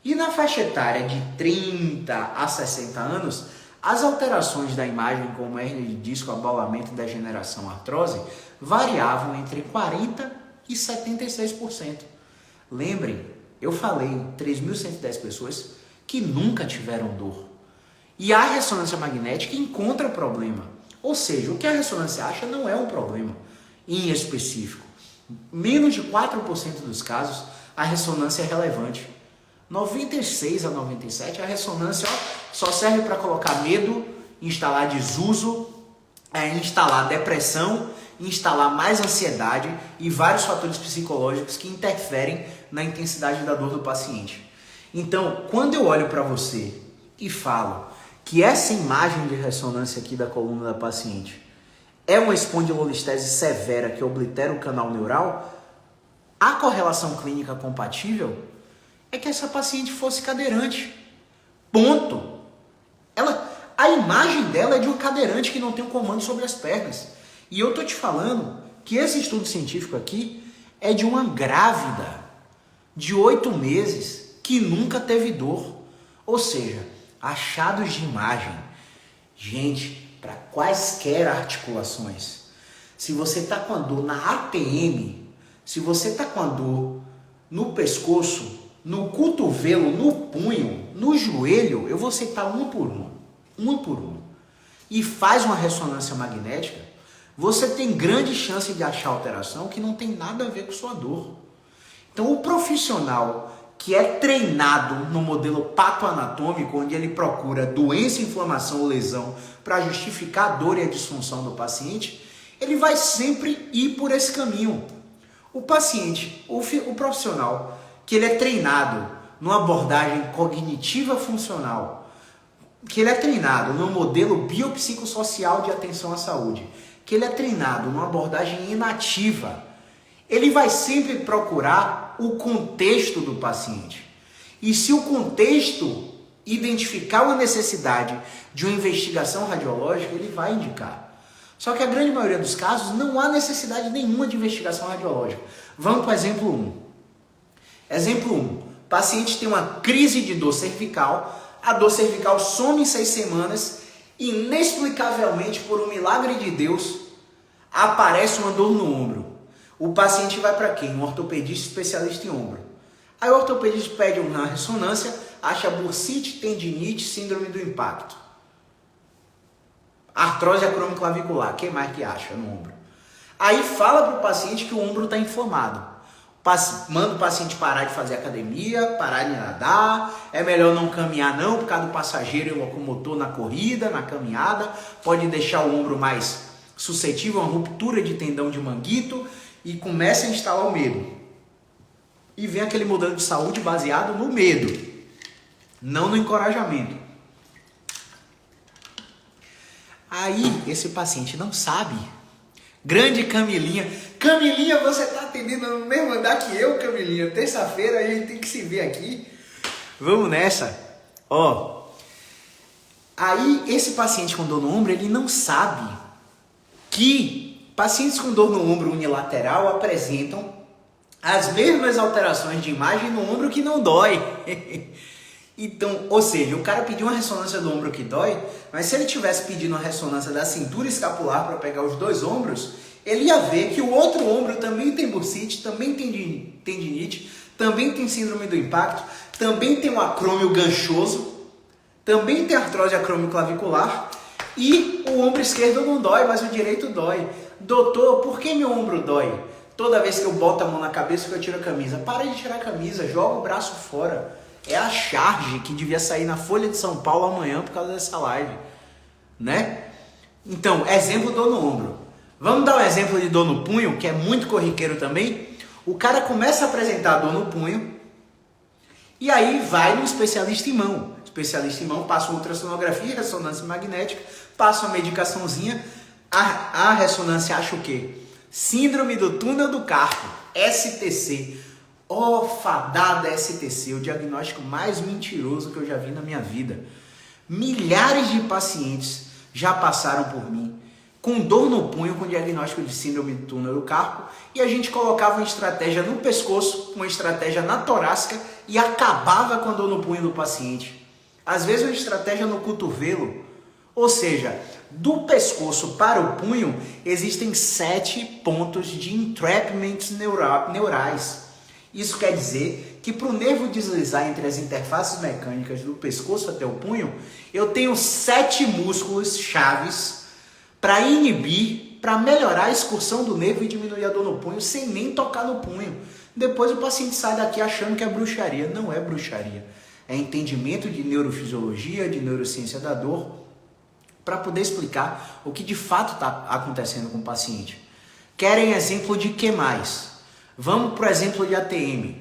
E na faixa etária de 30 a 60 anos, as alterações da imagem, como hérnia de disco, abaulamento, degeneração, artrose, variavam entre 40% e 76%. Lembrem, eu falei 3.110 pessoas que nunca tiveram dor. E a ressonância magnética encontra problema. Ou seja, o que a ressonância acha não é um problema em específico. Menos de 4% dos casos, a ressonância é relevante. 96 a 97, a ressonância só serve para colocar medo, instalar desuso, instalar depressão, instalar mais ansiedade e vários fatores psicológicos que interferem na intensidade da dor do paciente. Então, quando eu olho para você e falo que essa imagem de ressonância aqui da coluna da paciente é uma espondilolistese severa que oblitera o canal neural, a correlação clínica compatível é que essa paciente fosse cadeirante. Ponto. A imagem dela é de um cadeirante que não tem um comando sobre as pernas. E eu tô te falando que esse estudo científico aqui é de uma grávida de 8 meses que nunca teve dor. Ou seja, achados de imagem. Gente, para quaisquer articulações. Se você tá com a dor na ATM, se você tá com a dor no pescoço, no cotovelo, no punho, no joelho, eu vou citar um por um, e faz uma ressonância magnética, você tem grande chance de achar alteração que não tem nada a ver com sua dor. Então o profissional que é treinado no modelo patoanatômico, onde ele procura doença, inflamação ou lesão para justificar a dor e a disfunção do paciente, ele vai sempre ir por esse caminho. O paciente, o profissional, que ele é treinado numa abordagem cognitiva funcional, que ele é treinado no modelo biopsicossocial de atenção à saúde, que ele é treinado numa abordagem inativa, ele vai sempre procurar o contexto do paciente. E se o contexto identificar uma necessidade de uma investigação radiológica, ele vai indicar. Só que a grande maioria dos casos não há necessidade nenhuma de investigação radiológica. Vamos para o exemplo 1. Exemplo 1. O paciente tem uma crise de dor cervical, a dor cervical some em 6 semanas, inexplicavelmente, por um milagre de Deus, aparece uma dor no ombro. O paciente vai para quem? Um ortopedista especialista em ombro. Aí o ortopedista pede uma ressonância, acha bursite, tendinite, síndrome do impacto. Artrose acromioclavicular, quem mais que acha no ombro? Aí fala para o paciente que o ombro está inflamado. Manda o paciente parar de fazer academia, parar de nadar, é melhor não caminhar não, por causa do passageiro e locomotor na corrida, na caminhada, pode deixar o ombro mais suscetível a uma ruptura de tendão de manguito e começa a instalar o medo. E vem aquele modelo de saúde baseado no medo, não no encorajamento. Aí esse paciente não sabe. Grande Camilinha. Camilinha, você está atendendo no mesmo andar que eu, Camilinha. Terça-feira a gente tem que se ver aqui. Vamos nessa. Ó. Aí esse paciente com dor no ombro, ele não sabe que pacientes com dor no ombro unilateral apresentam as mesmas alterações de imagem no ombro que não dói. Então, ou seja, o cara pediu uma ressonância do ombro que dói, mas se ele tivesse pedido uma ressonância da cintura escapular para pegar os dois ombros, ele ia ver que o outro ombro também tem bursite, também tem tendinite, também tem síndrome do impacto, também tem um acrômio ganchoso, também tem artrose acromioclavicular e o ombro esquerdo não dói, mas o direito dói. Doutor, por que meu ombro dói? Toda vez que eu boto a mão na cabeça que eu tiro a camisa. Para de tirar a camisa, joga o braço fora. É a charge que devia sair na Folha de São Paulo amanhã por causa dessa live, né? Então, exemplo dor no ombro. Vamos dar um exemplo de dor no punho, que é muito corriqueiro também. O cara começa a apresentar dor no punho e aí vai no especialista em mão. O especialista em mão passa uma ultrassonografia, ressonância magnética, passa uma medicaçãozinha. A ressonância acha o quê? Síndrome do túnel do carpo, STC. Fadada STC, o diagnóstico mais mentiroso que eu já vi na minha vida. Milhares de pacientes já passaram por mim com dor no punho, com diagnóstico de síndrome do túnel do carpo, e a gente colocava uma estratégia no pescoço, uma estratégia na torácica e acabava com a dor no punho do paciente. Às vezes uma estratégia no cotovelo, ou seja, do pescoço para o punho existem 7 pontos de entrapments neurais. Isso quer dizer que para o nervo deslizar entre as interfaces mecânicas do pescoço até o punho, eu tenho 7 músculos chaves para inibir, para melhorar a excursão do nervo e diminuir a dor no punho sem nem tocar no punho. Depois o paciente sai daqui achando que é bruxaria. Não é bruxaria. É entendimento de neurofisiologia, de neurociência da dor, para poder explicar o que de fato está acontecendo com o paciente. Querem exemplo de que mais? Vamos para o exemplo de ATM.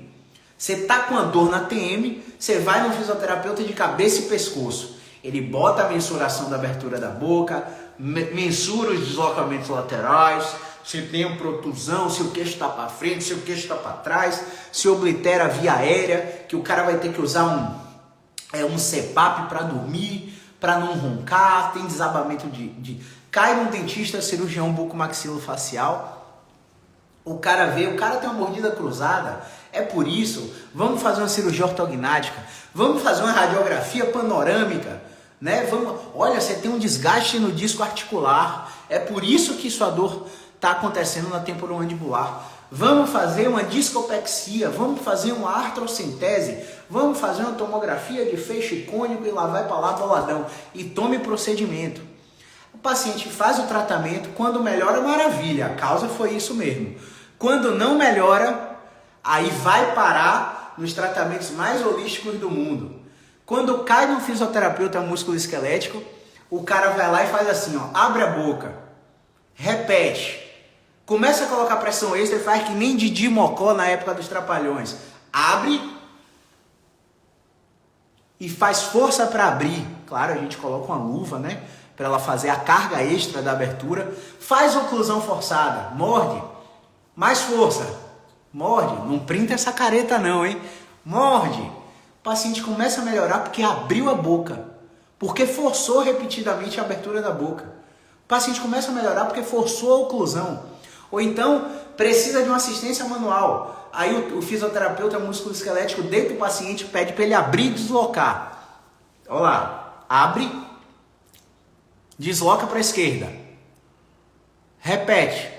Você está com a dor na ATM, você vai no fisioterapeuta de cabeça e pescoço. Ele bota a mensuração da abertura da boca, mensura os deslocamentos laterais, se tem uma protusão, se o queixo está para frente, se o queixo está para trás, se oblitera a via aérea, que o cara vai ter que usar um CPAP para dormir, para não roncar, tem desabamento Cai no dentista, cirurgião bucomaxilofacial. O cara tem uma mordida cruzada, é por isso, vamos fazer uma cirurgia ortognática, vamos fazer uma radiografia panorâmica, né? Olha, você tem um desgaste no disco articular, é por isso que sua dor está acontecendo na temporomandibular. Vamos fazer uma discopexia, vamos fazer uma artrocentese, vamos fazer uma tomografia de feixe cônico e lá vai para lá boladão e tome procedimento. O paciente faz o tratamento, quando melhora, maravilha, a causa foi isso mesmo. Quando não melhora, aí vai parar nos tratamentos mais holísticos do mundo. Quando cai no fisioterapeuta musculoesquelético, o cara vai lá e faz assim, ó, abre a boca, repete, começa a colocar pressão extra e faz que nem Didi Mocó na época dos Trapalhões. Abre e faz força para abrir. Claro, a gente coloca uma luva, né? Para ela fazer a carga extra da abertura. Faz oclusão forçada, morde. Mais força. Morde. Não printa essa careta não, hein? Morde. O paciente começa a melhorar porque abriu a boca. Porque forçou repetidamente a abertura da boca. O paciente começa a melhorar porque forçou a oclusão. Ou então, precisa de uma assistência manual. Aí o fisioterapeuta musculoesquelético deita o paciente, pede para ele abrir e deslocar. Olha lá, abre, desloca para a esquerda. Repete.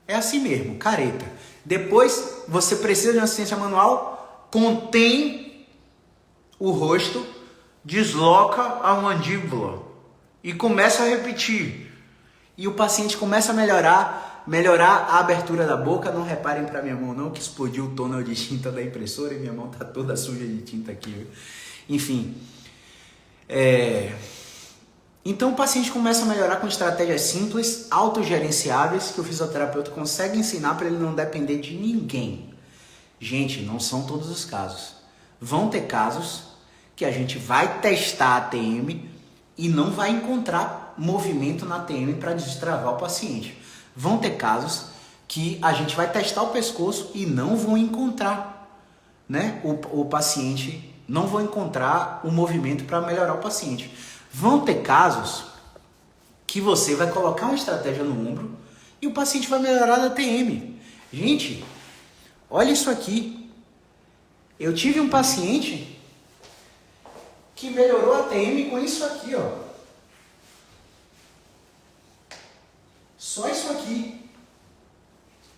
É assim mesmo, careta. Depois, você precisa de uma assistência manual, contém o rosto, desloca a mandíbula e começa a repetir. E o paciente começa a melhorar a abertura da boca. Não reparem para minha mão não, que explodiu o túnel de tinta da impressora e minha mão tá toda suja de tinta aqui. Viu? Enfim, então o paciente começa a melhorar com estratégias simples, autogerenciáveis, que o fisioterapeuta consegue ensinar para ele não depender de ninguém. Gente, não são todos os casos. Vão ter casos que a gente vai testar a TM e não vai encontrar movimento na TM para destravar o paciente. Vão ter casos que a gente vai testar o pescoço e não vão encontrar, né, o paciente, não vão encontrar o movimento para melhorar o paciente. Vão ter casos que você vai colocar uma estratégia no ombro e o paciente vai melhorar da TM. Gente, olha isso aqui. Eu tive um paciente que melhorou a TM com isso aqui, ó. Só isso aqui.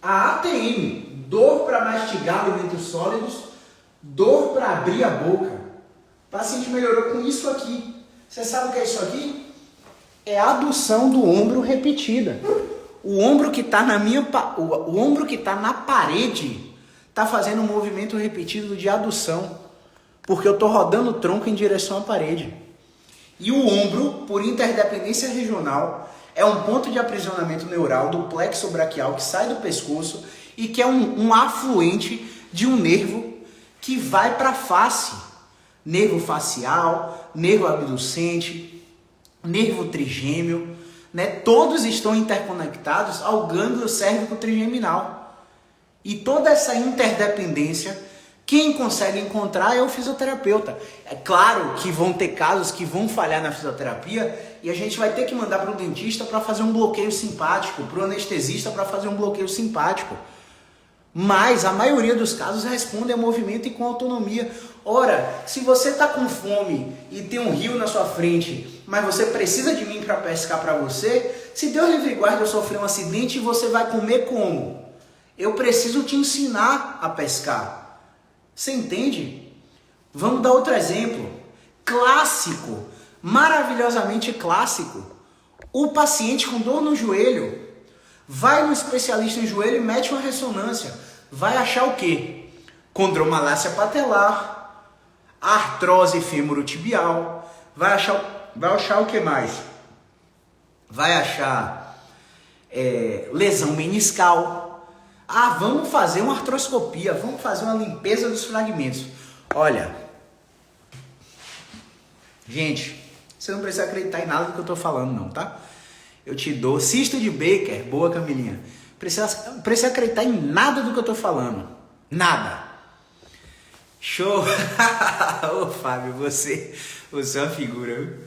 A ATM, dor para mastigar alimentos sólidos, dor para abrir a boca. O paciente melhorou com isso aqui. Você sabe o que é isso aqui? É a adução do ombro repetida. O ombro que está o ombro que tá na parede está fazendo um movimento repetido de adução, porque eu estou rodando o tronco em direção à parede. E o ombro, por interdependência regional, é um ponto de aprisionamento neural do plexo braquial que sai do pescoço e que é um afluente de um nervo que vai para a face. Nervo facial, nervo abducente, nervo trigêmeo, né? Todos estão interconectados ao gânglio cérvico trigeminal. E toda essa interdependência, quem consegue encontrar é o fisioterapeuta. É claro que vão ter casos que vão falhar na fisioterapia e a gente vai ter que mandar para o dentista para fazer um bloqueio simpático, para o anestesista para fazer um bloqueio simpático. Mas a maioria dos casos responde a movimento e com autonomia. Ora, se você está com fome e tem um rio na sua frente, mas você precisa de mim para pescar para você, se Deus livre e guarde eu sofrer um acidente, você vai comer como? Eu preciso te ensinar a pescar. Você entende? Vamos dar outro exemplo. Clássico, maravilhosamente clássico. O paciente com dor no joelho vai no especialista em joelho e mete uma ressonância. Vai achar o quê? Condromalácia patelar, artrose femorotibial. Vai achar o que mais? Vai achar lesão meniscal. Ah, vamos fazer uma artroscopia, vamos fazer uma limpeza dos fragmentos. Olha, gente, você não precisa acreditar em nada do que eu estou falando não, tá? Eu te dou cisto de Baker, boa Camilinha. Precisa acreditar em nada do que eu tô falando. Nada. Show. Ô Fábio, você é uma figura, viu?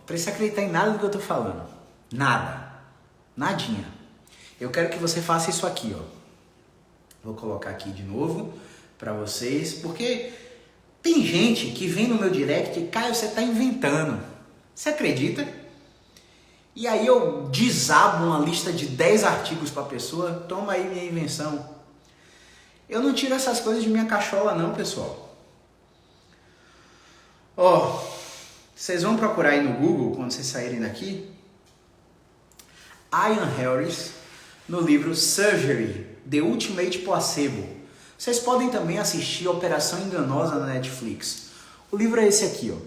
Precisa acreditar em nada do que eu tô falando. Nada. Nadinha. Eu quero que você faça isso aqui, ó. Vou colocar aqui de novo para vocês, porque tem gente que vem no meu direct e, Caio, você tá inventando. Você acredita? E aí eu desabo uma lista de 10 artigos para a pessoa, toma aí minha invenção. Eu não tiro essas coisas de minha cachola não, pessoal. Vocês vão procurar aí no Google, quando vocês saírem daqui, Ian Harris, no livro Surgery, The Ultimate Placebo. Vocês podem também assistir Operação Enganosa na Netflix. O livro é esse aqui, ó.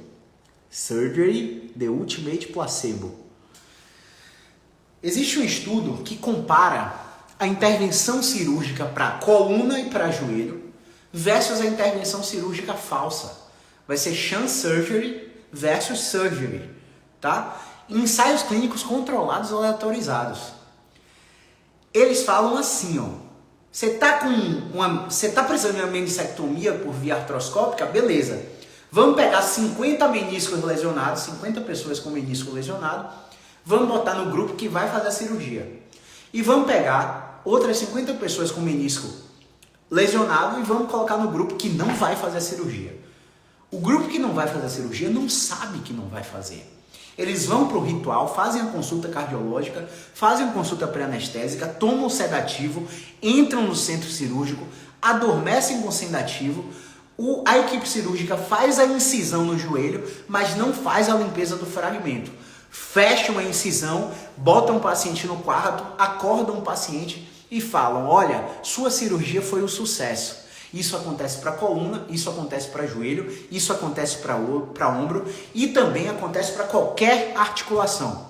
Surgery, The Ultimate Placebo. Existe um estudo que compara a intervenção cirúrgica para coluna e para joelho versus a intervenção cirúrgica falsa. Vai ser sham surgery versus surgery, tá? Em ensaios clínicos controlados ou aleatorizados. Eles falam assim, ó. Você tá precisando de uma meniscectomia por via artroscópica? Beleza. Vamos pegar 50 meniscos lesionados, 50 pessoas com menisco lesionado. Vamos botar no grupo que vai fazer a cirurgia. E vamos pegar pegar outras 50 pessoas com menisco lesionado e vamos colocar no grupo que não vai fazer a cirurgia. O grupo que não vai fazer a cirurgia não sabe que não vai fazer. Eles vão para o ritual, fazem a consulta cardiológica, fazem a consulta pré-anestésica, tomam o sedativo, entram no centro cirúrgico, adormecem com o sedativo, a equipe cirúrgica faz a incisão no joelho, mas não faz a limpeza do fragmento. Fecham a incisão, botam o paciente no quarto, acordam o paciente e falam: olha, sua cirurgia foi um sucesso. Isso acontece para coluna, isso acontece para joelho, isso acontece para ombro e também acontece para qualquer articulação.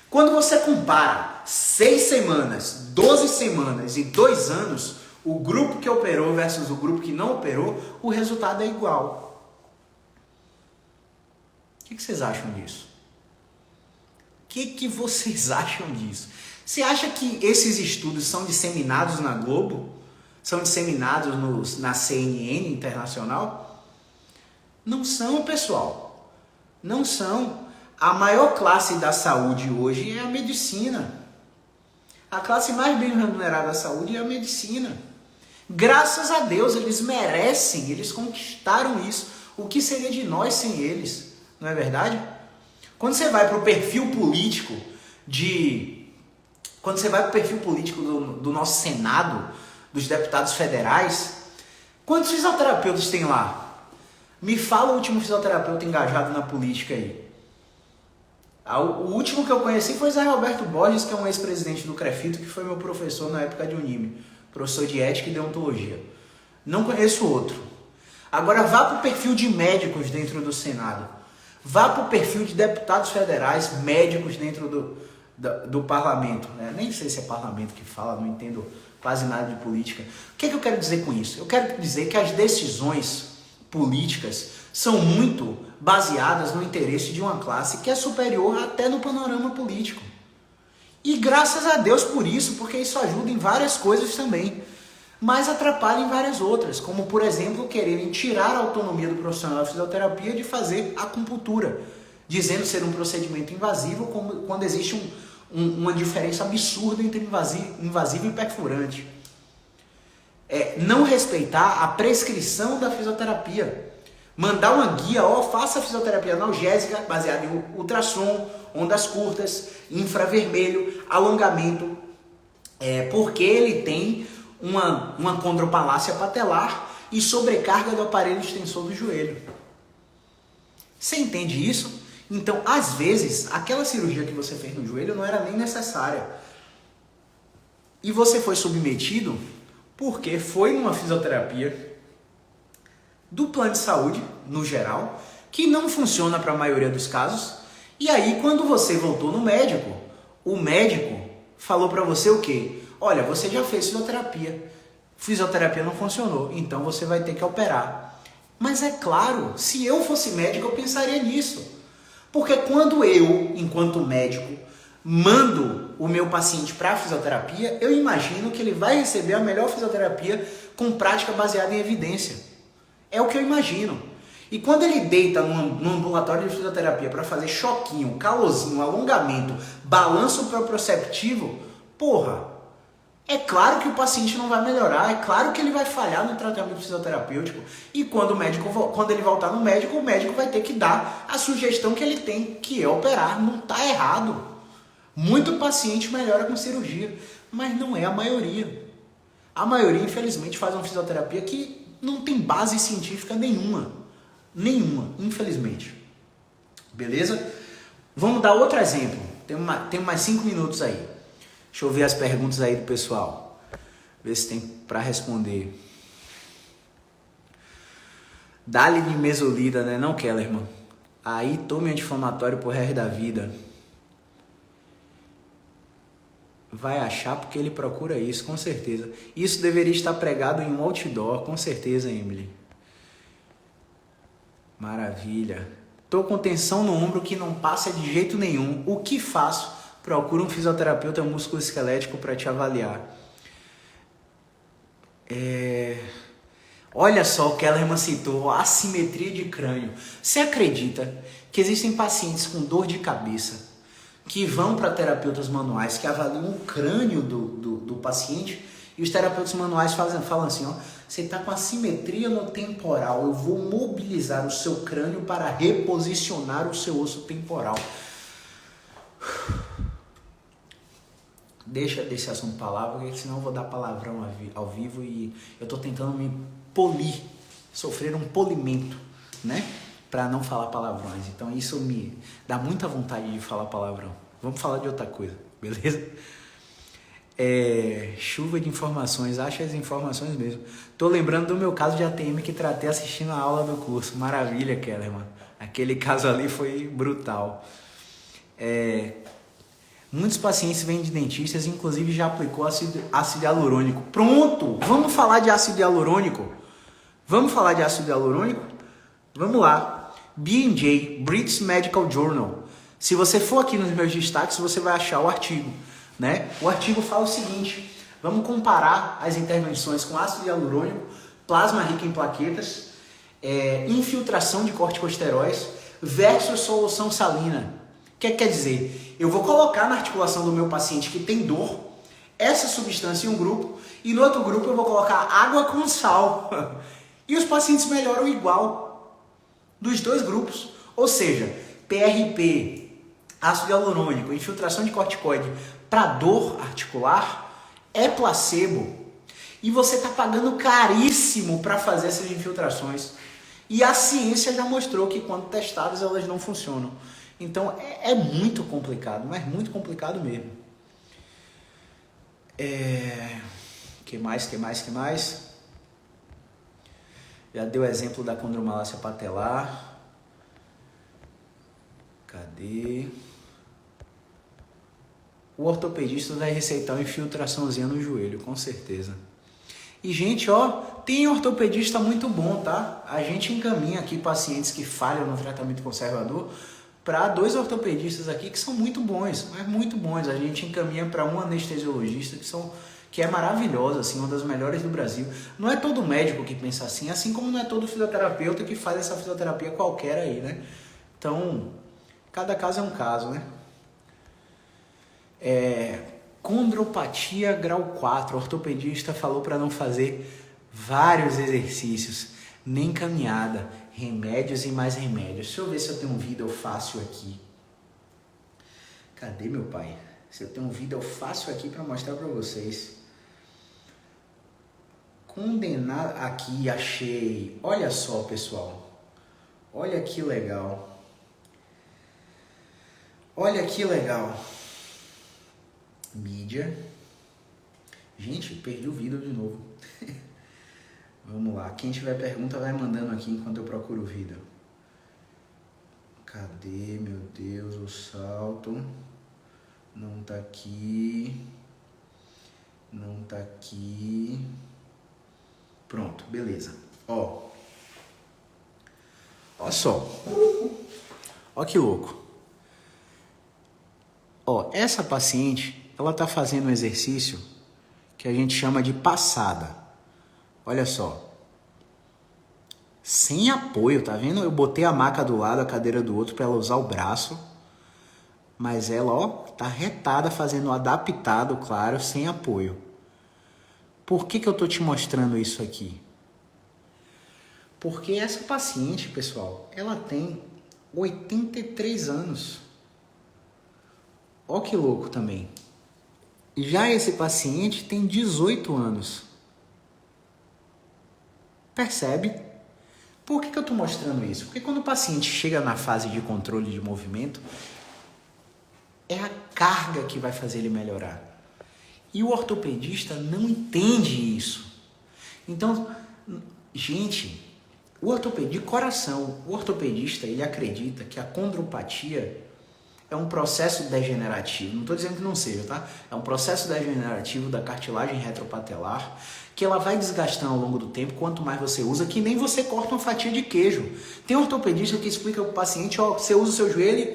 Quando você compara 6 semanas, 12 semanas e 2 anos, o grupo que operou versus o grupo que não operou, o resultado é igual. O que vocês acham disso? O que vocês acham disso? Você acha que esses estudos são disseminados na Globo? São disseminados na CNN internacional? Não são, pessoal. Não são. A maior classe da saúde hoje é a medicina. A classe mais bem remunerada da saúde é a medicina. Graças a Deus, eles merecem, eles conquistaram isso. O que seria de nós sem eles? Não é verdade? Quando você vai para o perfil político do nosso Senado, dos deputados federais, quantos fisioterapeutas tem lá? Me fala o último fisioterapeuta engajado na política aí. O último que eu conheci foi Zé Roberto Borges, que é um ex-presidente do CREFITO, que foi meu professor na época de Unime, professor de ética e deontologia. Não conheço outro. Agora vá para o perfil de médicos dentro do Senado. Vá para o perfil de deputados federais, médicos dentro do parlamento. Nem sei se é parlamento que fala, não entendo quase nada de política. O que eu quero dizer com isso? Eu quero dizer que as decisões políticas são muito baseadas no interesse de uma classe que é superior até no panorama político. E graças a Deus por isso, porque isso ajuda em várias coisas também, mas atrapalha em várias outras, como por exemplo quererem tirar a autonomia do profissional da fisioterapia de fazer acupuntura, dizendo ser um procedimento invasivo quando existe uma diferença absurda entre invasivo e perfurante. Não respeitar a prescrição da fisioterapia. Mandar uma guia, faça fisioterapia analgésica baseada em ultrassom, ondas curtas, infravermelho, alongamento, porque ele tem uma condropalácia patelar e sobrecarga do aparelho extensor do joelho. Você entende isso? Então, às vezes, aquela cirurgia que você fez no joelho não era nem necessária. E você foi submetido porque foi numa fisioterapia do plano de saúde, no geral, que não funciona para a maioria dos casos. E aí, quando você voltou no médico, o médico falou para você o quê? Olha, você já fez fisioterapia não funcionou, então você vai ter que operar. Mas é claro, se eu fosse médico, eu pensaria nisso. Porque quando eu, enquanto médico, mando o meu paciente para a fisioterapia, eu imagino que ele vai receber a melhor fisioterapia com prática baseada em evidência. É o que eu imagino. E quando ele deita num ambulatório de fisioterapia para fazer choquinho, calorzinho, alongamento, balanço proprioceptivo, é claro que o paciente não vai melhorar, é claro que ele vai falhar no tratamento fisioterapêutico. E quando ele voltar no médico, o médico vai ter que dar a sugestão que ele tem, que é operar. Não está errado. Muito paciente melhora com cirurgia, mas não é a maioria. A maioria, infelizmente, faz uma fisioterapia que não tem base científica nenhuma. Nenhuma, infelizmente. Beleza? Vamos dar outro exemplo. Tem mais 5 minutos aí. Deixa eu ver as perguntas aí do pessoal. Ver se tem para responder. Dá-lhe de mesolida, né? Não, Kellerman. Aí tome anti-inflamatório pro resto da vida. Vai achar porque ele procura isso, com certeza. Isso deveria estar pregado em um outdoor, com certeza, Emily. Maravilha. Tô com tensão no ombro que não passa de jeito nenhum. O que faço? Procura um fisioterapeuta musculoesquelético para te avaliar. Olha só o que ela citou, a assimetria de crânio. Você acredita que existem pacientes com dor de cabeça, que vão para terapeutas manuais que avaliam o crânio do paciente, e os terapeutas manuais falam assim, ó, você está com assimetria no temporal, eu vou mobilizar o seu crânio para reposicionar o seu osso temporal. Deixa desse assunto para lá, porque senão eu vou dar palavrão ao vivo e eu estou tentando me polir, sofrer um polimento, né? Para não falar palavrões. Então isso me dá muita vontade de falar palavrão. Vamos falar de outra coisa, beleza? Chuva de informações, acha as informações mesmo. Tô lembrando do meu caso de ATM que tratei assistindo a aula do curso. Maravilha, Kellerman. Aquele caso ali foi brutal. Muitos pacientes vêm de dentistas, inclusive já aplicou ácido hialurônico. Pronto! Vamos falar de ácido hialurônico? Vamos falar de ácido hialurônico? Vamos lá. B&J, British Medical Journal. Se você for aqui nos meus destaques, você vai achar o artigo, né? O artigo fala o seguinte: vamos comparar as intervenções com ácido hialurônico, plasma rico em plaquetas, infiltração de corticosteróides versus solução salina. O que quer dizer? Eu vou colocar na articulação do meu paciente que tem dor essa substância em um grupo e no outro grupo eu vou colocar água com sal. E os pacientes melhoram igual dos dois grupos. Ou seja, PRP, ácido hialurônico, infiltração de corticoide para dor articular é placebo. E você está pagando caríssimo para fazer essas infiltrações. E a ciência já mostrou que quando testadas elas não funcionam. Então é muito complicado, mas muito complicado mesmo. Que mais? Já deu exemplo da condromalácia patelar. Cadê? O ortopedista vai receitar uma infiltraçãozinha no joelho, com certeza. E, gente, tem ortopedista muito bom, tá? A gente encaminha aqui pacientes que falham no tratamento conservador para 2 ortopedistas aqui que são muito bons, mas muito bons. A gente encaminha para um anestesiologista que é maravilhosa, assim, uma das melhores do Brasil. Não é todo médico que pensa assim como não é todo fisioterapeuta que faz essa fisioterapia qualquer aí, né? Então, cada caso é um caso, né? Condropatia grau 4, o ortopedista falou para não fazer vários exercícios, nem caminhada, remédios e mais remédios. Deixa eu ver se eu tenho um vídeo fácil aqui. Cadê, meu pai? Se eu tenho um vídeo fácil aqui para mostrar para vocês. Condenar aqui, achei. Olha só, pessoal. Olha que legal. Olha que legal. Mídia. Gente, perdi o vídeo de novo. Vamos lá. Quem tiver pergunta vai mandando aqui enquanto eu procuro o vídeo. Cadê, meu Deus, o salto? Não tá aqui. Não tá aqui. Pronto, beleza. Ó só. Ó que louco. Essa paciente, ela tá fazendo um exercício que a gente chama de passada. Olha só. Sem apoio, tá vendo? Eu botei a maca do lado, a cadeira do outro para ela usar o braço. Mas ela, tá retada fazendo o adaptado, claro, sem apoio. Por que eu tô te mostrando isso aqui? Porque essa paciente, pessoal, ela tem 83 anos. Ó que louco também. Já esse paciente tem 18 anos. Percebe? Por que eu estou mostrando isso? Porque quando o paciente chega na fase de controle de movimento, é a carga que vai fazer ele melhorar. E o ortopedista não entende isso. Então, gente, o ortopedista, ele acredita que a condropatia é um processo degenerativo. Não estou dizendo que não seja, tá? É um processo degenerativo da cartilagem retropatelar que ela vai desgastando ao longo do tempo, quanto mais você usa, que nem você corta uma fatia de queijo. Tem um ortopedista que explica para o paciente, você usa o seu joelho,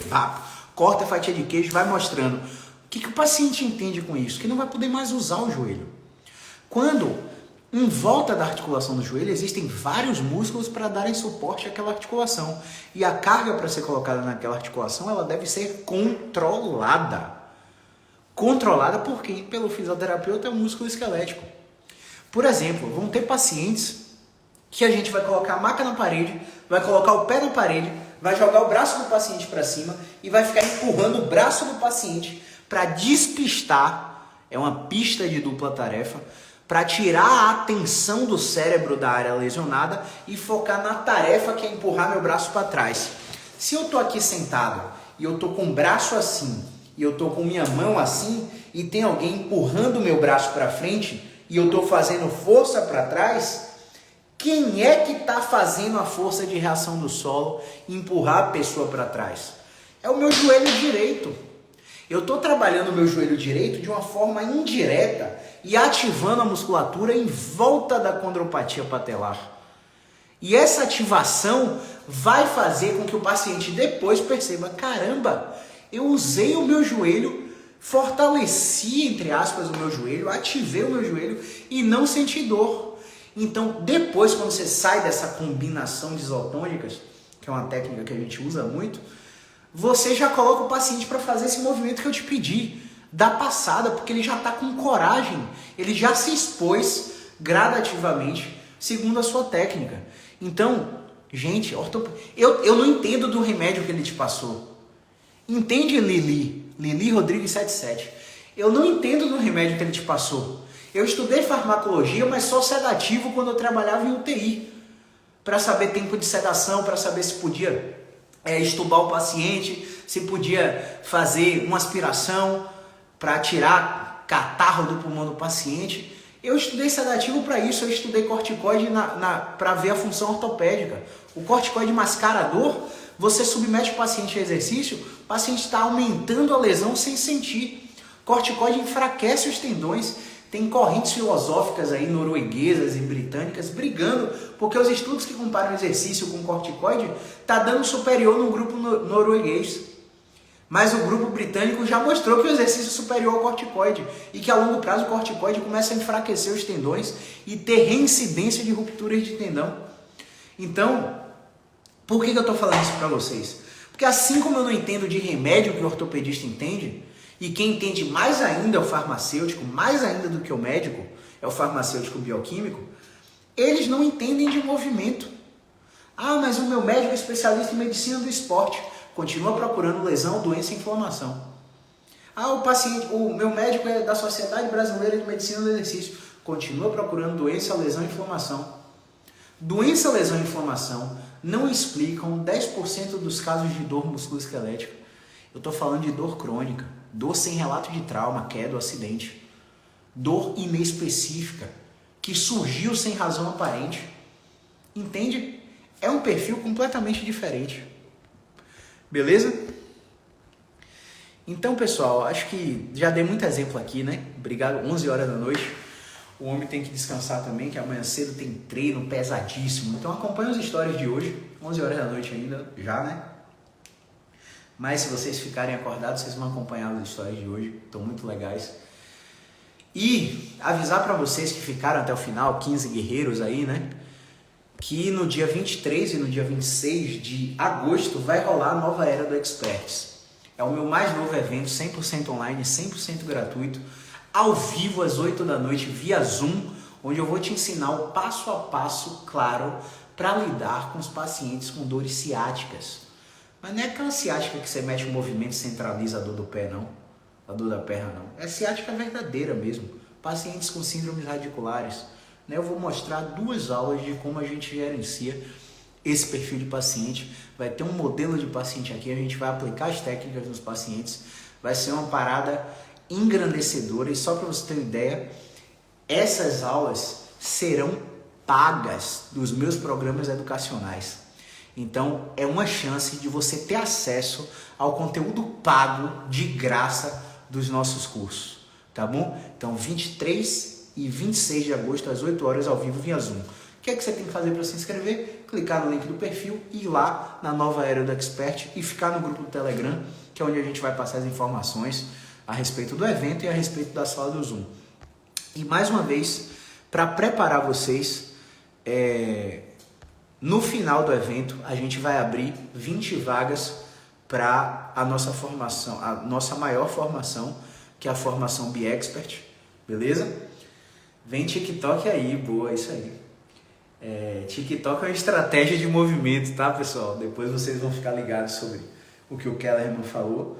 corta a fatia de queijo, vai mostrando. O que o paciente entende com isso? Que não vai poder mais usar o joelho. Quando Em volta da articulação do joelho existem vários músculos para darem suporte àquela articulação. E a carga para ser colocada naquela articulação, ela deve ser controlada. Controlada por quem? Pelo fisioterapeuta músculo esquelético. Por exemplo, vão ter pacientes que a gente vai colocar a maca na parede, vai colocar o pé na parede, vai jogar o braço do paciente para cima e vai ficar empurrando o braço do paciente para despistar, é uma pista de dupla tarefa, para tirar a atenção do cérebro da área lesionada e focar na tarefa que é empurrar meu braço para trás. Se eu estou aqui sentado e eu estou com o braço assim, e eu estou com minha mão assim, e tem alguém empurrando o meu braço para frente, e eu estou fazendo força para trás, quem é que está fazendo a força de reação do solo e empurrar a pessoa para trás? É o meu joelho direito. Eu estou trabalhando o meu joelho direito de uma forma indireta e ativando a musculatura em volta da condropatia patelar. E essa ativação vai fazer com que o paciente depois perceba, caramba, eu usei o meu joelho, fortaleci, entre aspas, o meu joelho, ativei o meu joelho e não senti dor. Então, depois, quando você sai dessa combinação de isotônicas, que é uma técnica que a gente usa muito, você já coloca o paciente para fazer esse movimento que eu te pedi, da passada, porque ele já está com coragem, ele já se expôs gradativamente, segundo a sua técnica. Então, gente, eu não entendo do remédio que ele te passou. Entende, Lili Rodrigues 77? Eu não entendo do remédio que ele te passou. Eu estudei farmacologia, mas só sedativo quando eu trabalhava em UTI. Para saber tempo de sedação, para saber se podia estubar o paciente, se podia fazer uma aspiração para tirar catarro do pulmão do paciente. Eu estudei sedativo para isso, eu estudei corticoide para ver a função ortopédica. O corticoide mascara a dor, você submete o paciente a exercício, o paciente está aumentando a lesão sem sentir. Corticoide enfraquece os tendões. Tem correntes filosóficas aí norueguesas e britânicas brigando, porque os estudos que comparam exercício com corticoide tá dando superior no grupo norueguês. Mas o grupo britânico já mostrou que o exercício é superior ao corticoide e que a longo prazo o corticoide começa a enfraquecer os tendões e ter reincidência de rupturas de tendão. Então, por que eu estou falando isso para vocês? Porque assim como eu não entendo de remédio que o ortopedista entende, e quem entende mais ainda é o farmacêutico, mais ainda do que o médico, é o farmacêutico bioquímico, eles não entendem de movimento. Ah, mas o meu médico é especialista em medicina do esporte. Continua procurando lesão, doença e inflamação. Ah, o meu médico é da Sociedade Brasileira de Medicina do Exercício. Continua procurando doença, lesão e inflamação. Doença, lesão e inflamação não explicam 10% dos casos de dor musculoesquelética. Eu estou falando de dor crônica, dor sem relato de trauma, queda ou acidente. Dor inespecífica, que surgiu sem razão aparente. Entende? É um perfil completamente diferente. Beleza? Então, pessoal, acho que já dei muito exemplo aqui, né? Obrigado, 11 horas da noite. O homem tem que descansar também, que amanhã cedo tem treino pesadíssimo. Então acompanha as histórias de hoje, 11 horas da noite ainda, já, né? Mas se vocês ficarem acordados, vocês vão acompanhar as histórias de hoje, estão muito legais. E avisar para vocês que ficaram até o final, 15 guerreiros aí, né? Que no dia 23 e no dia 26 de agosto vai rolar a nova era do Experts. É o meu mais novo evento, 100% online, 100% gratuito, ao vivo às 8 da noite, via Zoom, onde eu vou te ensinar o passo a passo claro para lidar com os pacientes com dores ciáticas. Mas não é aquela ciática que você mete o movimento e centraliza a dor do pé, não. A dor da perna, não. É ciática verdadeira mesmo. Pacientes com síndromes radiculares. Eu vou mostrar 2 aulas de como a gente gerencia esse perfil de paciente. Vai ter um modelo de paciente aqui, a gente vai aplicar as técnicas nos pacientes. Vai ser uma parada engrandecedora. E só para você ter uma ideia, essas aulas serão pagas dos meus programas educacionais. Então, é uma chance de você ter acesso ao conteúdo pago de graça dos nossos cursos, tá bom? Então, 23 e 26 de agosto, às 8 horas, ao vivo, via Zoom. O que é que você tem que fazer para se inscrever? Clicar no link do perfil, ir lá na nova era do Expert e ficar no grupo do Telegram, que é onde a gente vai passar as informações a respeito do evento e a respeito da sala do Zoom. E mais uma vez, para preparar vocês. No final do evento, a gente vai abrir 20 vagas para a nossa formação, a nossa maior formação, que é a formação Be Expert, beleza? Vem TikTok aí, boa, isso aí. TikTok é uma estratégia de movimento, tá, pessoal? Depois vocês vão ficar ligados sobre o que o Kellerman falou.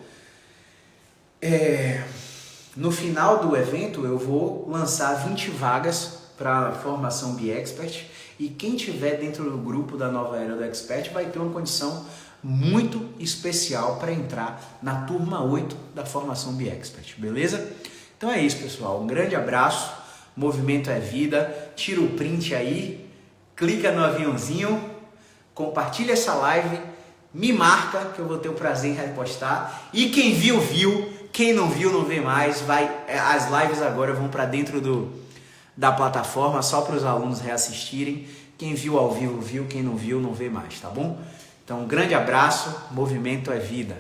No final do evento, eu vou lançar 20 vagas para a formação Be Expert, e quem tiver dentro do grupo da Nova Era do Expert vai ter uma condição muito especial para entrar na turma 8 da formação Be Expert, beleza? Então é isso, pessoal. Um grande abraço. Movimento é vida. Tira o print aí, clica no aviãozinho, compartilha essa live, me marca que eu vou ter o prazer em repostar. E quem viu, viu. Quem não viu, não vê mais. As lives agora vão para dentro da plataforma só para os alunos reassistirem. Quem viu ao vivo, viu. Quem não viu, não vê mais, tá bom? Então, um grande abraço. Movimento é vida.